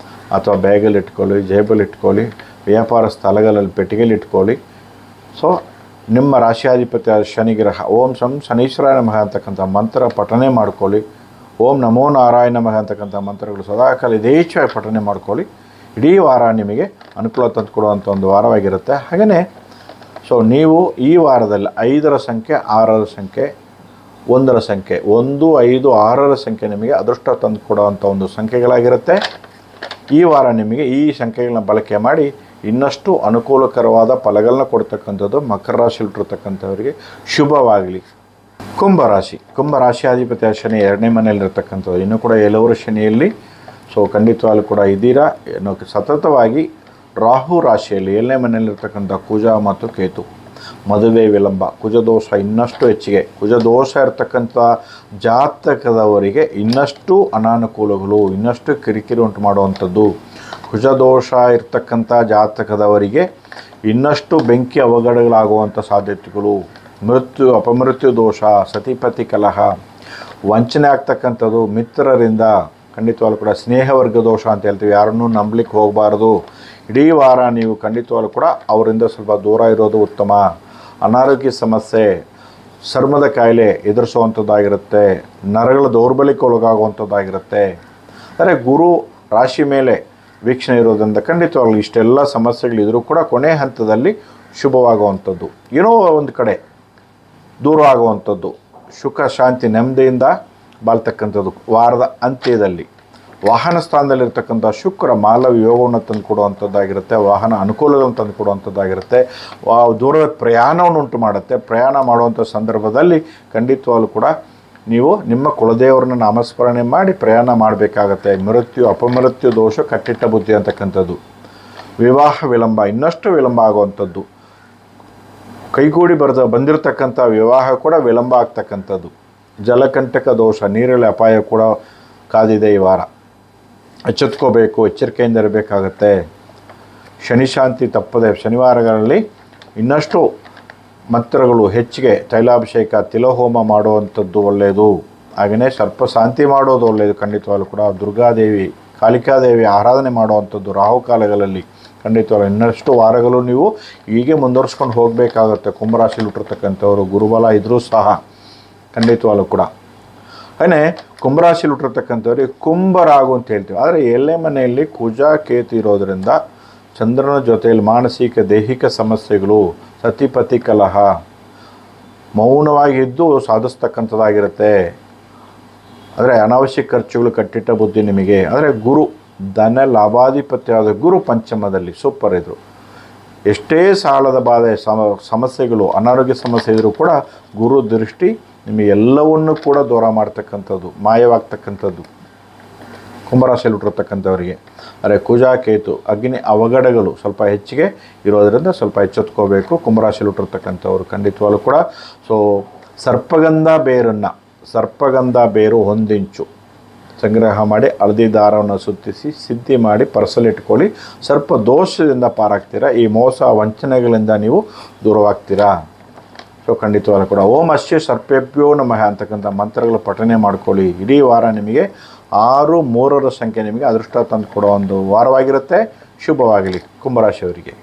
ಅಥವಾ ಬ್ಯಾಗಲ್ಲಿ ಇಟ್ಕೊಳ್ಳಿ, ಜೇಬಲ್ಲಿ ಇಟ್ಕೊಳ್ಳಿ, ವ್ಯಾಪಾರ ಸ್ಥಳಗಳಲ್ಲಿ ಪೆಟ್ಟಿಗೆಯಲ್ಲಿ ಇಟ್ಕೊಳ್ಳಿ. ಸೊ ನಿಮ್ಮ ರಾಶಿಯಾಧಿಪತಿ ಶನಿಗ್ರಹ ಓಂ ಶಂ ಶನೀಶ್ವರಾಯ ನಮಃ ಅಂತಕ್ಕಂಥ ಮಂತ್ರ ಪಠನೆ ಮಾಡ್ಕೊಳ್ಳಿ. ಓಂ ನಮೋ ನಾರಾಯಣ ನಮಃ ಅಂತಕ್ಕಂಥ ಮಂತ್ರಗಳು ಸದಾಕಾಲ ಯಥೇಚ್ಛವಾಗಿ ಪಠನೆ ಮಾಡ್ಕೊಳ್ಳಿ. ಇಡೀ ವಾರ ನಿಮಗೆ ಅನುಕೂಲ ತಂದು ಕೊಡುವಂಥ ಒಂದು ವಾರವಾಗಿರುತ್ತೆ. ಹಾಗೆಯೇ ಸೊ ನೀವು ಈ ವಾರದಲ್ಲಿ 5ರ ಸಂಖ್ಯೆ, 6ರ ಸಂಖ್ಯೆ, 1ರ ಸಂಖ್ಯೆ, 1, 5, 6ರ ಸಂಖ್ಯೆ ನಿಮಗೆ ಅದೃಷ್ಟ ತಂದು ಕೊಡುವಂಥ ಒಂದು ಸಂಖ್ಯೆಗಳಾಗಿರುತ್ತೆ. ಈ ವಾರ ನಿಮಗೆ ಈ ಸಂಖ್ಯೆಗಳನ್ನ ಬಳಕೆ ಮಾಡಿ ಇನ್ನಷ್ಟು ಅನುಕೂಲಕರವಾದ ಫಲಗಳನ್ನ ಕೊಡ್ತಕ್ಕಂಥದ್ದು ಮಕರ ರಾಶಿಯಲ್ಲಿ ಹುಟ್ಟಿರ್ತಕ್ಕಂಥವರಿಗೆ ಶುಭವಾಗಲಿ. ಕುಂಭರಾಶಿ, ಕುಂಭರಾಶಿಯಾಧಿಪತಿ ಶನಿ 2ನೇ ಮನೆಯಲ್ಲಿರ್ತಕ್ಕಂಥದ್ದು. ಇನ್ನೂ ಕೂಡ ಎಲ್ಲವರು ಶನಿಯಲ್ಲಿ ಸೊ ಖಂಡಿತವಾಗ್ಲೂ ಕೂಡ ಇದ್ದೀರಾ. ಸತತವಾಗಿ ರಾಹು ರಾಶಿಯಲ್ಲಿ 7ನೇ ಮನೆಯಲ್ಲಿರ್ತಕ್ಕಂಥ ಕುಜ ಮತ್ತು ಕೇತು, ಮದುವೆ ವಿಳಂಬ, ಕುಜದೋಷ ಇನ್ನಷ್ಟು ಹೆಚ್ಚಿಗೆ. ಕುಜದೋಷ ಇರ್ತಕ್ಕಂಥ ಜಾತಕದವರಿಗೆ ಇನ್ನಷ್ಟು ಅನಾನುಕೂಲಗಳು, ಇನ್ನಷ್ಟು ಕಿರಿಕಿರಿ ಉಂಟು ಮಾಡುವಂಥದ್ದು. ಕುಜದೋಷ ಇರ್ತಕ್ಕಂಥ ಜಾತಕದವರಿಗೆ ಇನ್ನಷ್ಟು ಬೆಂಕಿ ಅವಘಡಗಳಾಗುವಂಥ ಸಾಧ್ಯತೆಗಳು. ಮೃತ್ಯು ಅಪಮೃತ್ಯು ದೋಷ, ಸತಿಪತಿ ಕಲಹ, ವಂಚನೆ ಆಗ್ತಕ್ಕಂಥದ್ದು ಮಿತ್ರರಿಂದ. ಖಂಡಿತವಾಗ್ಲೂ ಕೂಡ ಸ್ನೇಹವರ್ಗ ದೋಷ ಅಂತ ಹೇಳ್ತೀವಿ, ಯಾರನ್ನೂ ನಂಬಲಿಕ್ಕೆ ಹೋಗಬಾರ್ದು. ಇಡೀ ವಾರ ನೀವು ಖಂಡಿತವಾಗ್ಲೂ ಕೂಡ ಅವರಿಂದ ಸ್ವಲ್ಪ ದೂರ ಇರೋದು ಉತ್ತಮ. ಅನಾರೋಗ್ಯ ಸಮಸ್ಯೆ, ಚರ್ಮದ ಕಾಯಿಲೆ ಎದುರಿಸುವಂಥದ್ದಾಗಿರುತ್ತೆ, ನರಗಳ ದೌರ್ಬಲ್ಯಕ್ಕೆ ಒಳಗಾಗುವಂಥದ್ದಾಗಿರುತ್ತೆ. ಅಂದರೆ ಗುರು ರಾಶಿ ಮೇಲೆ ವೀಕ್ಷಣೆ ಇರೋದ್ರಿಂದ ಖಂಡಿತವಾಗ್ಲೂ ಇಷ್ಟೆಲ್ಲ ಸಮಸ್ಯೆಗಳಿದ್ರೂ ಕೂಡ ಕೊನೆ ಹಂತದಲ್ಲಿ ಶುಭವಾಗುವಂಥದ್ದು, ಏನೋ ಒಂದು ಕಡೆ ದೂರ ಆಗುವಂಥದ್ದು, ಸುಖ ಶಾಂತಿ ನೆಮ್ಮದಿಯಿಂದ ಬಾಳ್ತಕ್ಕಂಥದ್ದು. ವಾರದ ಅಂತ್ಯದಲ್ಲಿ ವಾಹನ ಸ್ಥಾನದಲ್ಲಿರ್ತಕ್ಕಂಥ ಶುಕ್ರ ಮಾಲವ ಯೋಗವನ್ನು ತಂದು ಕೊಡುವಂಥದ್ದಾಗಿರುತ್ತೆ, ವಾಹನ ಅನುಕೂಲಗಳನ್ನು ತಂದು ಕೊಡುವಂಥದ್ದಾಗಿರುತ್ತೆ, ದೂರದ ಪ್ರಯಾಣವನ್ನು ಉಂಟು ಮಾಡುತ್ತೆ. ಪ್ರಯಾಣ ಮಾಡುವಂಥ ಸಂದರ್ಭದಲ್ಲಿ ಖಂಡಿತವಾಗ್ಲೂ ಕೂಡ ನೀವು ನಿಮ್ಮ ಕುಲದೇವರನ್ನ ನಾಮಸ್ಮರಣೆ ಮಾಡಿ ಪ್ರಯಾಣ ಮಾಡಬೇಕಾಗತ್ತೆ. ಮೃತ್ಯು ಅಪಮೃತ್ಯು ದೋಷ, ಕಟ್ಟಿಟ್ಟ ಬುದ್ಧಿ ಅಂತಕ್ಕಂಥದ್ದು. ವಿವಾಹ ವಿಳಂಬ, ಇನ್ನಷ್ಟು ವಿಳಂಬ ಆಗುವಂಥದ್ದು. ಕೈಗೂಡಿ ಬಂದಿರತಕ್ಕಂಥ ವಿವಾಹ ಕೂಡ ವಿಳಂಬ ಆಗ್ತಕ್ಕಂಥದ್ದು. ಜಲಕಂಟಕ ದೋಷ, ನೀರಲ್ಲಿ ಅಪಾಯ ಕೂಡ ಕಾದಿದೆ ಈ ವಾರ. ಎಚ್ಚೆತ್ಕೋಬೇಕು, ಎಚ್ಚರಿಕೆಯಿಂದ ಇರಬೇಕಾಗತ್ತೆ. ಶನಿ ಶಾಂತಿ ತಪ್ಪದೆ ಶನಿವಾರಗಳಲ್ಲಿ ಇನ್ನಷ್ಟು ಮಂತ್ರಗಳು ಹೆಚ್ಚಿಗೆ, ತೈಲಾಭಿಷೇಕ, ತಿಲಹೋಮ ಮಾಡುವಂಥದ್ದು ಒಳ್ಳೆಯದು. ಹಾಗೆಯೇ ಸರ್ಪ ಶಾಂತಿ ಮಾಡೋದು ಒಳ್ಳೆಯದು. ಖಂಡಿತವಾಗಲೂ ಕೂಡ ದುರ್ಗಾದೇವಿ, ಕಾಳಿಕಾದೇವಿ ಆರಾಧನೆ ಮಾಡುವಂಥದ್ದು ರಾಹುಕಾಲಗಳಲ್ಲಿ ಖಂಡಿತವಾಗಲೂ ಇನ್ನಷ್ಟು ವಾರಗಳು ನೀವು ಹೀಗೆ ಮುಂದುವರ್ಸ್ಕೊಂಡು ಹೋಗಬೇಕಾಗುತ್ತೆ. ಕುಂಭರಾಶಿಯಲ್ಲಿ ಹುಟ್ಟಿರ್ತಕ್ಕಂಥವ್ರು ಗುರುಬಲ ಇದ್ರೂ ಸಹ ಖಂಡಿತವಾಗಲೂ ಕೂಡ. ಹಾಗೆಯೇ ಕುಂಭರಾಶಿಯಲ್ಲಿ ಹುಟ್ಟಿರ್ತಕ್ಕಂಥವ್ರಿಗೆ ಕುಂಭರಾಗು ಅಂತ ಹೇಳ್ತೀವಿ. ಆದರೆ 7ನೇ ಮನೆಯಲ್ಲಿ ಕುಜ ಕೇತು ಇರೋದರಿಂದ ಚಂದ್ರನ ಜೊತೆಯಲ್ಲಿ ಮಾನಸಿಕ ದೈಹಿಕ ಸಮಸ್ಯೆಗಳು, ಸತಿಪತಿ ಕಲಹ, ಮೌನವಾಗಿದ್ದು ಸಾಧಿಸ್ತಕ್ಕಂಥದ್ದಾಗಿರುತ್ತೆ. ಆದರೆ ಅನಾವಶ್ಯಕ ಖರ್ಚುಗಳು, ಕಟ್ಟಿಟ್ಟ ಬುದ್ಧಿ ನಿಮಗೆ. ಆದರೆ ಗುರು ಧನ ಲಾಭಾಧಿಪತಿಯಾದ ಗುರು ಪಂಚಮದಲ್ಲಿ ಸೂಪರ್ ಇದ್ದರು. ಎಷ್ಟೇ ಸಾಲದ ಬಾಧೆ ಸಮಸ್ಯೆಗಳು, ಅನಾರೋಗ್ಯ ಸಮಸ್ಯೆ ಇದ್ದರೂ ಕೂಡ ಗುರು ದೃಷ್ಟಿ ನಿಮಗೆ ಎಲ್ಲವನ್ನೂ ಕೂಡ ದೂರ ಮಾಡ್ತಕ್ಕಂಥದ್ದು, ಮಾಯವಾಗ್ತಕ್ಕಂಥದ್ದು ಕುಂಭರಾಶಿಯಲ್ಲಿ ಹುಟ್ಟಿರ್ತಕ್ಕಂಥವರಿಗೆ. ಆದರೆ ಕುಜ ಕೇತು ಅಗ್ನಿ ಅವಘಡಗಳು ಸ್ವಲ್ಪ ಹೆಚ್ಚಿಗೆ ಇರೋದರಿಂದ ಸ್ವಲ್ಪ ಎಚ್ಚೆತ್ಕೋಬೇಕು ಕುಂಭರಾಶಿಯಲ್ಲಿ ಹುಟ್ಟಿರ್ತಕ್ಕಂಥವ್ರು ಖಂಡಿತವಾಗಲೂ ಕೂಡ. ಸೊ ಸರ್ಪಗಂಧ ಬೇರು 1 ಇಂಚು ಸಂಗ್ರಹ ಮಾಡಿ ಹಳದಿ ದಾರವನ್ನು ಸುತ್ತಿಸಿ ಸಿದ್ಧಿ ಮಾಡಿ ಪರ್ಸಲ್ಲಿಟ್ಕೊಳ್ಳಿ. ಸರ್ಪ ದೋಷದಿಂದ ಪಾರಾಗ್ತೀರಾ. ಈ ಮೋಸ ವಂಚನೆಗಳಿಂದ ನೀವು ದೂರವಾಗ್ತೀರಾ. ಸೊ ಖಂಡಿತವಾಗಲೂ ಕೂಡ ಓಂ ಅಶ್ಯ ಸರ್ಪೇಭ್ಯೋ ನಮಃ ಅಂತಕ್ಕಂಥ ಮಂತ್ರಗಳು ಪಠನೆ ಮಾಡ್ಕೊಳ್ಳಿ. ಇಡೀ ವಾರ ನಿಮಗೆ 6, 3ರ ಸಂಖ್ಯೆ ನಿಮಗೆ ಅದೃಷ್ಟ ತಂದು ಕೊಡೋ ಒಂದು ವಾರವಾಗಿರುತ್ತೆ. ಶುಭವಾಗಲಿ ಕುಂಭರಾಶಿಯವರಿಗೆ.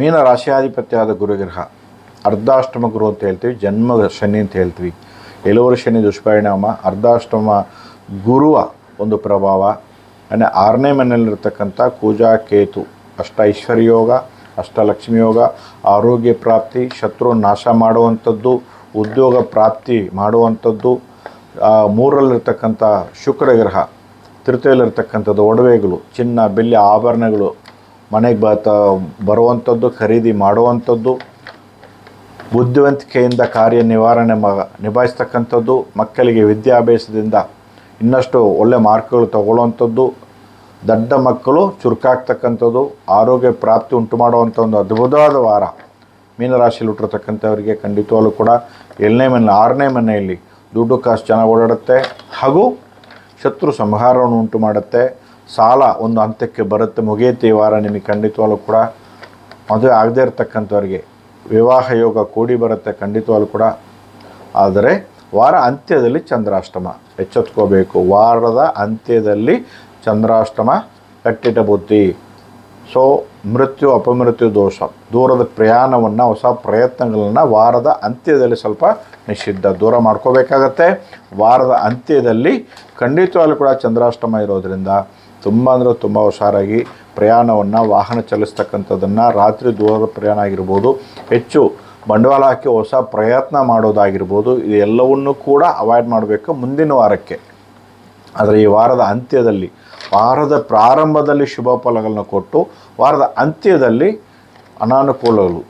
ಮೀನರಾಶಿಯಾಧಿಪತಿಯಾದ ಗುರುಗ್ರಹ ಅರ್ಧಾಷ್ಟಮ ಗುರು ಅಂತ ಹೇಳ್ತೀವಿ, ಜನ್ಮ ಶನಿ ಅಂತ ಹೇಳ್ತೀವಿ. ಏಳುವರೆ ಶನಿ ದುಷ್ಪರಿಣಾಮ, ಅರ್ಧಾಷ್ಟಮ ಗುರುವ ಒಂದು ಪ್ರಭಾವ. ಅಂದರೆ 6ನೇ ಮನೆಯಲ್ಲಿರ್ತಕ್ಕಂಥ ಕೂಜಾ ಕೇತು ಅಷ್ಟ ಐಶ್ವರ್ಯ ಯೋಗ, ಅಷ್ಟಲಕ್ಷ್ಮಿ ಯೋಗ, ಆರೋಗ್ಯ ಪ್ರಾಪ್ತಿ, ಶತ್ರು ನಾಶ ಮಾಡುವಂಥದ್ದು, ಉದ್ಯೋಗ ಪ್ರಾಪ್ತಿ ಮಾಡುವಂಥದ್ದು. 3ರಲ್ಲಿರ್ತಕ್ಕಂಥ ಶುಕ್ರ ಗ್ರಹ ತೃತೀಯದಲ್ಲಿರ್ತಕ್ಕಂಥದ್ದು ಒಡವೆಗಳು, ಚಿನ್ನ ಬೆಳ್ಳಿ ಆಭರಣಗಳು ಮನೆಗೆ ಬರುವಂಥದ್ದು, ಖರೀದಿ ಮಾಡುವಂಥದ್ದು, ಬುದ್ಧಿವಂತಿಕೆಯಿಂದ ಕಾರ್ಯ ನಿಭಾಯಿಸ್ತಕ್ಕಂಥದ್ದು, ಮಕ್ಕಳಿಗೆ ವಿದ್ಯಾಭ್ಯಾಸದಿಂದ ಇನ್ನಷ್ಟು ಒಳ್ಳೆ ಮಾರ್ಕ್ಗಳು ತಗೊಳ್ಳುವಂಥದ್ದು, ದೊಡ್ಡ ಮಕ್ಕಳು ಚುರುಕಾಗ್ತಕ್ಕಂಥದ್ದು, ಆರೋಗ್ಯ ಪ್ರಾಪ್ತಿ ಉಂಟು ಮಾಡುವಂಥ ಒಂದು ಅದ್ಭುತವಾದ ವಾರ. ಮೀನರಾಶಿಯಲ್ಲಿ ಹುಟ್ಟಿರ್ತಕ್ಕಂಥವರಿಗೆ ಖಂಡಿತವಾಗಲೂ ಕೂಡ 7ನೇ ಮನೆ 6ನೇ ಮನೆಯಲ್ಲಿ ದುಡ್ಡು ಕಾಸು ಚೆನ್ನಾಗಿ ಓಡಾಡುತ್ತೆ, ಹಾಗೂ ಶತ್ರು ಸಂಹಾರವನ್ನು ಉಂಟು ಮಾಡುತ್ತೆ. ಸಾಲ ಒಂದು ಹಂತಕ್ಕೆ ಬರುತ್ತೆ, ಮುಗಿಯುತ್ತೆ ಈ ವಾರ. ನಿಮಗೆ ಖಂಡಿತವಾಗಲೂ ಕೂಡ ಮದುವೆ ಆಗದೇ ಇರತಕ್ಕಂಥವ್ರಿಗೆ ವಿವಾಹ ಯೋಗ ಕೂಡಿ ಬರುತ್ತೆ ಖಂಡಿತವಾಗಲೂ ಕೂಡ. ಆದರೆ ವಾರ ಅಂತ್ಯದಲ್ಲಿ ಚಂದ್ರಾಷ್ಟಮ, ಎಚ್ಚೆತ್ಕೋಬೇಕು. ವಾರದ ಅಂತ್ಯದಲ್ಲಿ ಚಂದ್ರಾಷ್ಟಮ, ಕಟ್ಟಿಟ ಬುದ್ಧಿ. ಸೊ ಮೃತ್ಯು ಅಪಮೃತ್ಯು ದೋಷ, ದೂರದ ಪ್ರಯಾಣವನ್ನು, ಹೊಸ ಪ್ರಯತ್ನಗಳನ್ನು ವಾರದ ಅಂತ್ಯದಲ್ಲಿ ಸ್ವಲ್ಪ ನಿಷಿದ್ಧ ದೂರ ಮಾಡ್ಕೋಬೇಕಾಗತ್ತೆ. ವಾರದ ಅಂತ್ಯದಲ್ಲಿ ಖಂಡಿತವಾಗಲೂ ಕೂಡ ಚಂದ್ರಾಷ್ಟಮ ಇರೋದರಿಂದ ತುಂಬ ಅಂದರೆ ತುಂಬ ಹುಷಾರಾಗಿ ಪ್ರಯಾಣವನ್ನು, ವಾಹನ ಚಲಿಸ್ತಕ್ಕಂಥದ್ದನ್ನು, ರಾತ್ರಿ ದೂರದ ಪ್ರಯಾಣ ಆಗಿರ್ಬೋದು, ಹೆಚ್ಚು ಬಂಡವಾಳ ಹಾಕಿ ಹೊಸ ಪ್ರಯತ್ನ ಮಾಡೋದಾಗಿರ್ಬೋದು, ಇದೆಲ್ಲವನ್ನೂ ಕೂಡ ಅವಾಯ್ಡ್ ಮಾಡಬೇಕು ಮುಂದಿನ ವಾರಕ್ಕೆ. ಆದರೆ ಈ ವಾರದ ಅಂತ್ಯದಲ್ಲಿ, ವಾರದ ಪ್ರಾರಂಭದಲ್ಲಿ ಶುಭ ಫಲಗಳನ್ನು ಕೊಟ್ಟು ವಾರದ ಅಂತ್ಯದಲ್ಲಿ ಅನಾನುಕೂಲಗಳು,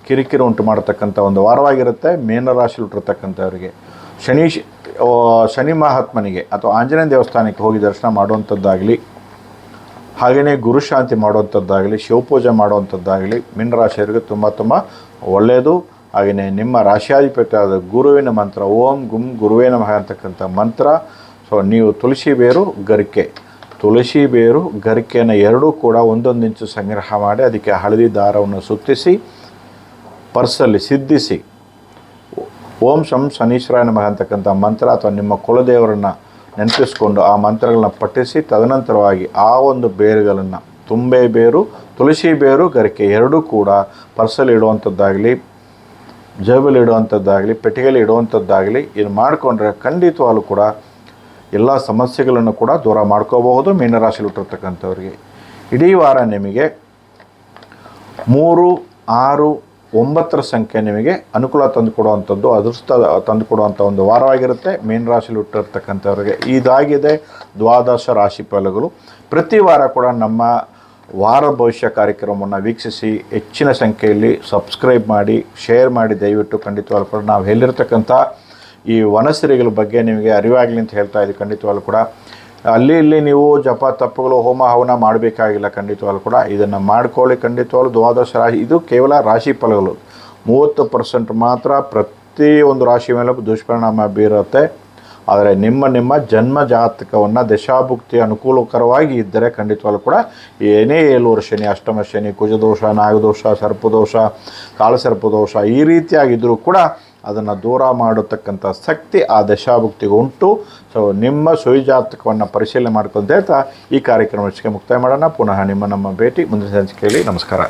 ಕಿರಿಕಿರಿ ಉಂಟು ಮಾಡತಕ್ಕಂಥ ಒಂದು ವಾರವಾಗಿರುತ್ತೆ ಮೀನರಾಶಿ ಹುಟ್ಟಿರ್ತಕ್ಕಂಥವರಿಗೆ. ಶನಿ ಮಹಾತ್ಮನಿಗೆ ಅಥವಾ ಆಂಜನೇಯ ದೇವಸ್ಥಾನಕ್ಕೆ ಹೋಗಿ ದರ್ಶನ ಮಾಡುವಂಥದ್ದಾಗಲಿ, ಹಾಗೆಯೇ ಗುರುಶಾಂತಿ ಮಾಡುವಂಥದ್ದಾಗಲಿ, ಶಿವಪೂಜೆ ಮಾಡುವಂಥದ್ದಾಗಲಿ ಮೀನರಾಶಿಯವರಿಗೆ ತುಂಬ ತುಂಬ ಒಳ್ಳೆಯದು. ಹಾಗೆಯೇ ನಿಮ್ಮ ರಾಶಿಯಾಧಿಪತಿಯಾದ ಗುರುವಿನ ಮಂತ್ರ ಓಂ ಗುಂ ಗುರುವೇ ನಮಃ ಅಂತಕ್ಕಂಥ ಮಂತ್ರ. ಸೊ ನೀವು ತುಳಸಿ ಬೇರು ಗರಿಕೆಯನ್ನು ಎರಡೂ ಕೂಡ 1 ಇಂಚು ಸಂಗ್ರಹ ಮಾಡಿ ಅದಕ್ಕೆ ಹಳದಿ ದಾರವನ್ನು ಸುತ್ತಿಸಿ ಪರ್ಸಲ್ಲಿ ಸಿದ್ಧಿಸಿ ಓಂ ಶಂ ಶನೀಶ್ವರಾಯ ನಮಃ ಅಂತಕ್ಕಂಥ ಮಂತ್ರ ಅಥವಾ ನಿಮ್ಮ ಕುಲದೇವರನ್ನು ನೆನಪಿಸ್ಕೊಂಡು ಆ ಮಂತ್ರಗಳನ್ನ ಪಠಿಸಿ, ತದನಂತರವಾಗಿ ಆ ಒಂದು ಬೇರುಗಳನ್ನು, ತುಂಬೆ ಬೇರು, ತುಳಸಿ ಬೇರು, ಗರಿಕೆ ಎರಡೂ ಕೂಡ ಪರ್ಸಲ್ಲಿ ಇಡುವಂಥದ್ದಾಗಲಿ, ಜೇಬಲ್ಲಿ ಇಡುವಂಥದ್ದಾಗಲಿ, ಪೆಟ್ಟಿಗೆಯಲ್ಲಿ ಇಡುವಂಥದ್ದಾಗಲಿ ಇದು ಮಾಡಿಕೊಂಡ್ರೆ ಖಂಡಿತವಾಗಲೂ ಕೂಡ ಎಲ್ಲ ಸಮಸ್ಯೆಗಳನ್ನು ಕೂಡ ದೂರ ಮಾಡ್ಕೋಬಹುದು ಮೀನರಾಶಿಯಲ್ಲಿ ಹುಟ್ಟಿರ್ತಕ್ಕಂಥವ್ರಿಗೆ. ಇಡೀ ವಾರ ನಿಮಗೆ 3, 6, 9ರ ಸಂಖ್ಯೆ ನಿಮಗೆ ಅನುಕೂಲ ತಂದುಕೊಡುವಂಥದ್ದು, ಅದೃಷ್ಟ ತಂದುಕೊಡುವಂಥ ಒಂದು ವಾರವಾಗಿರುತ್ತೆ ಮೀನರಾಶಿಯಲ್ಲಿ ಹುಟ್ಟಿರ್ತಕ್ಕಂಥವ್ರಿಗೆ. ಇದಾಗಿದೆ ದ್ವಾದಶ ರಾಶಿ ಫಲಗಳು. ಪ್ರತಿ ವಾರ ಕೂಡ ನಮ್ಮ ವಾರ ಭವಿಷ್ಯ ಕಾರ್ಯಕ್ರಮವನ್ನು ವೀಕ್ಷಿಸಿ ಹೆಚ್ಚಿನ ಸಂಖ್ಯೆಯಲ್ಲಿ ಸಬ್ಸ್ಕ್ರೈಬ್ ಮಾಡಿ, ಶೇರ್ ಮಾಡಿ. ದಯವಿಟ್ಟು ಖಂಡಿತವಾಗ್ಲೂ ಕೂಡ ನಾವು ಹೇಳಿರ್ತಕ್ಕಂಥ ಈ ವನಸಿರಿಗಳ ಬಗ್ಗೆ ನಿಮಗೆ ಅರಿವಾಗಲಿ ಅಂತ ಹೇಳ್ತಾ ಇದ್ದೀವಿ. ಖಂಡಿತವಾಗ್ಲೂ ಕೂಡ ಅಲ್ಲಿ ಇಲ್ಲಿ ನೀವು ಜಪ ತಪ್ಪುಗಳು, ಹೋಮ ಹವನ ಮಾಡಬೇಕಾಗಿಲ್ಲ. ಖಂಡಿತವಾಗ್ಲೂ ಕೂಡ ಇದನ್ನು ಮಾಡ್ಕೊಳ್ಳಿ. ಖಂಡಿತವಾಗ್ಲೂ ದ್ವಾದಶ ರಾಶಿ, ಇದು ಕೇವಲ ರಾಶಿ ಫಲಗಳು. 30% ಮಾತ್ರ ಪ್ರತಿಯೊಂದು ರಾಶಿ ಮೇಲೆ ದುಷ್ಪರಿಣಾಮ ಬೀರುತ್ತೆ. ಆದರೆ ನಿಮ್ಮ ಜನ್ಮ ಜಾತಕವನ್ನು ದಶಾಭುಕ್ತಿ ಅನುಕೂಲಕರವಾಗಿ ಇದ್ದರೆ ಖಂಡಿತವಾಗ್ಲೂ ಕೂಡ ಏನೇ 7 ವರ್ಷ ಶನಿ, ಅಷ್ಟಮ ಶನಿ, ಕುಜದೋಷ, ನಾಗದೋಷ, ಸರ್ಪದೋಷ, ಕಾಳಸರ್ಪದೋಷ ಈ ರೀತಿಯಾಗಿದ್ದರೂ ಕೂಡ ಅದನ್ನು ದೂರ ಮಾಡತಕ್ಕಂಥ ಶಕ್ತಿ ಆ ದಶಾಭುಕ್ತಿಗೆ ಉಂಟು. ಸೊ ನಿಮ್ಮ ಸುಯಜಾತಕವನ್ನು ಪರಿಶೀಲನೆ ಮಾಡ್ಕೊಂಡು ಹೇಳ್ತಾ ಈ ಕಾರ್ಯಕ್ರಮಕ್ಕೆ ಮುಕ್ತಾಯ ಮಾಡೋಣ. ಪುನಃ ನಮ್ಮ ಭೇಟಿ ಮುಂದಿನ ಸಂಚಿಕೆಯಲ್ಲಿ. ನಮಸ್ಕಾರ.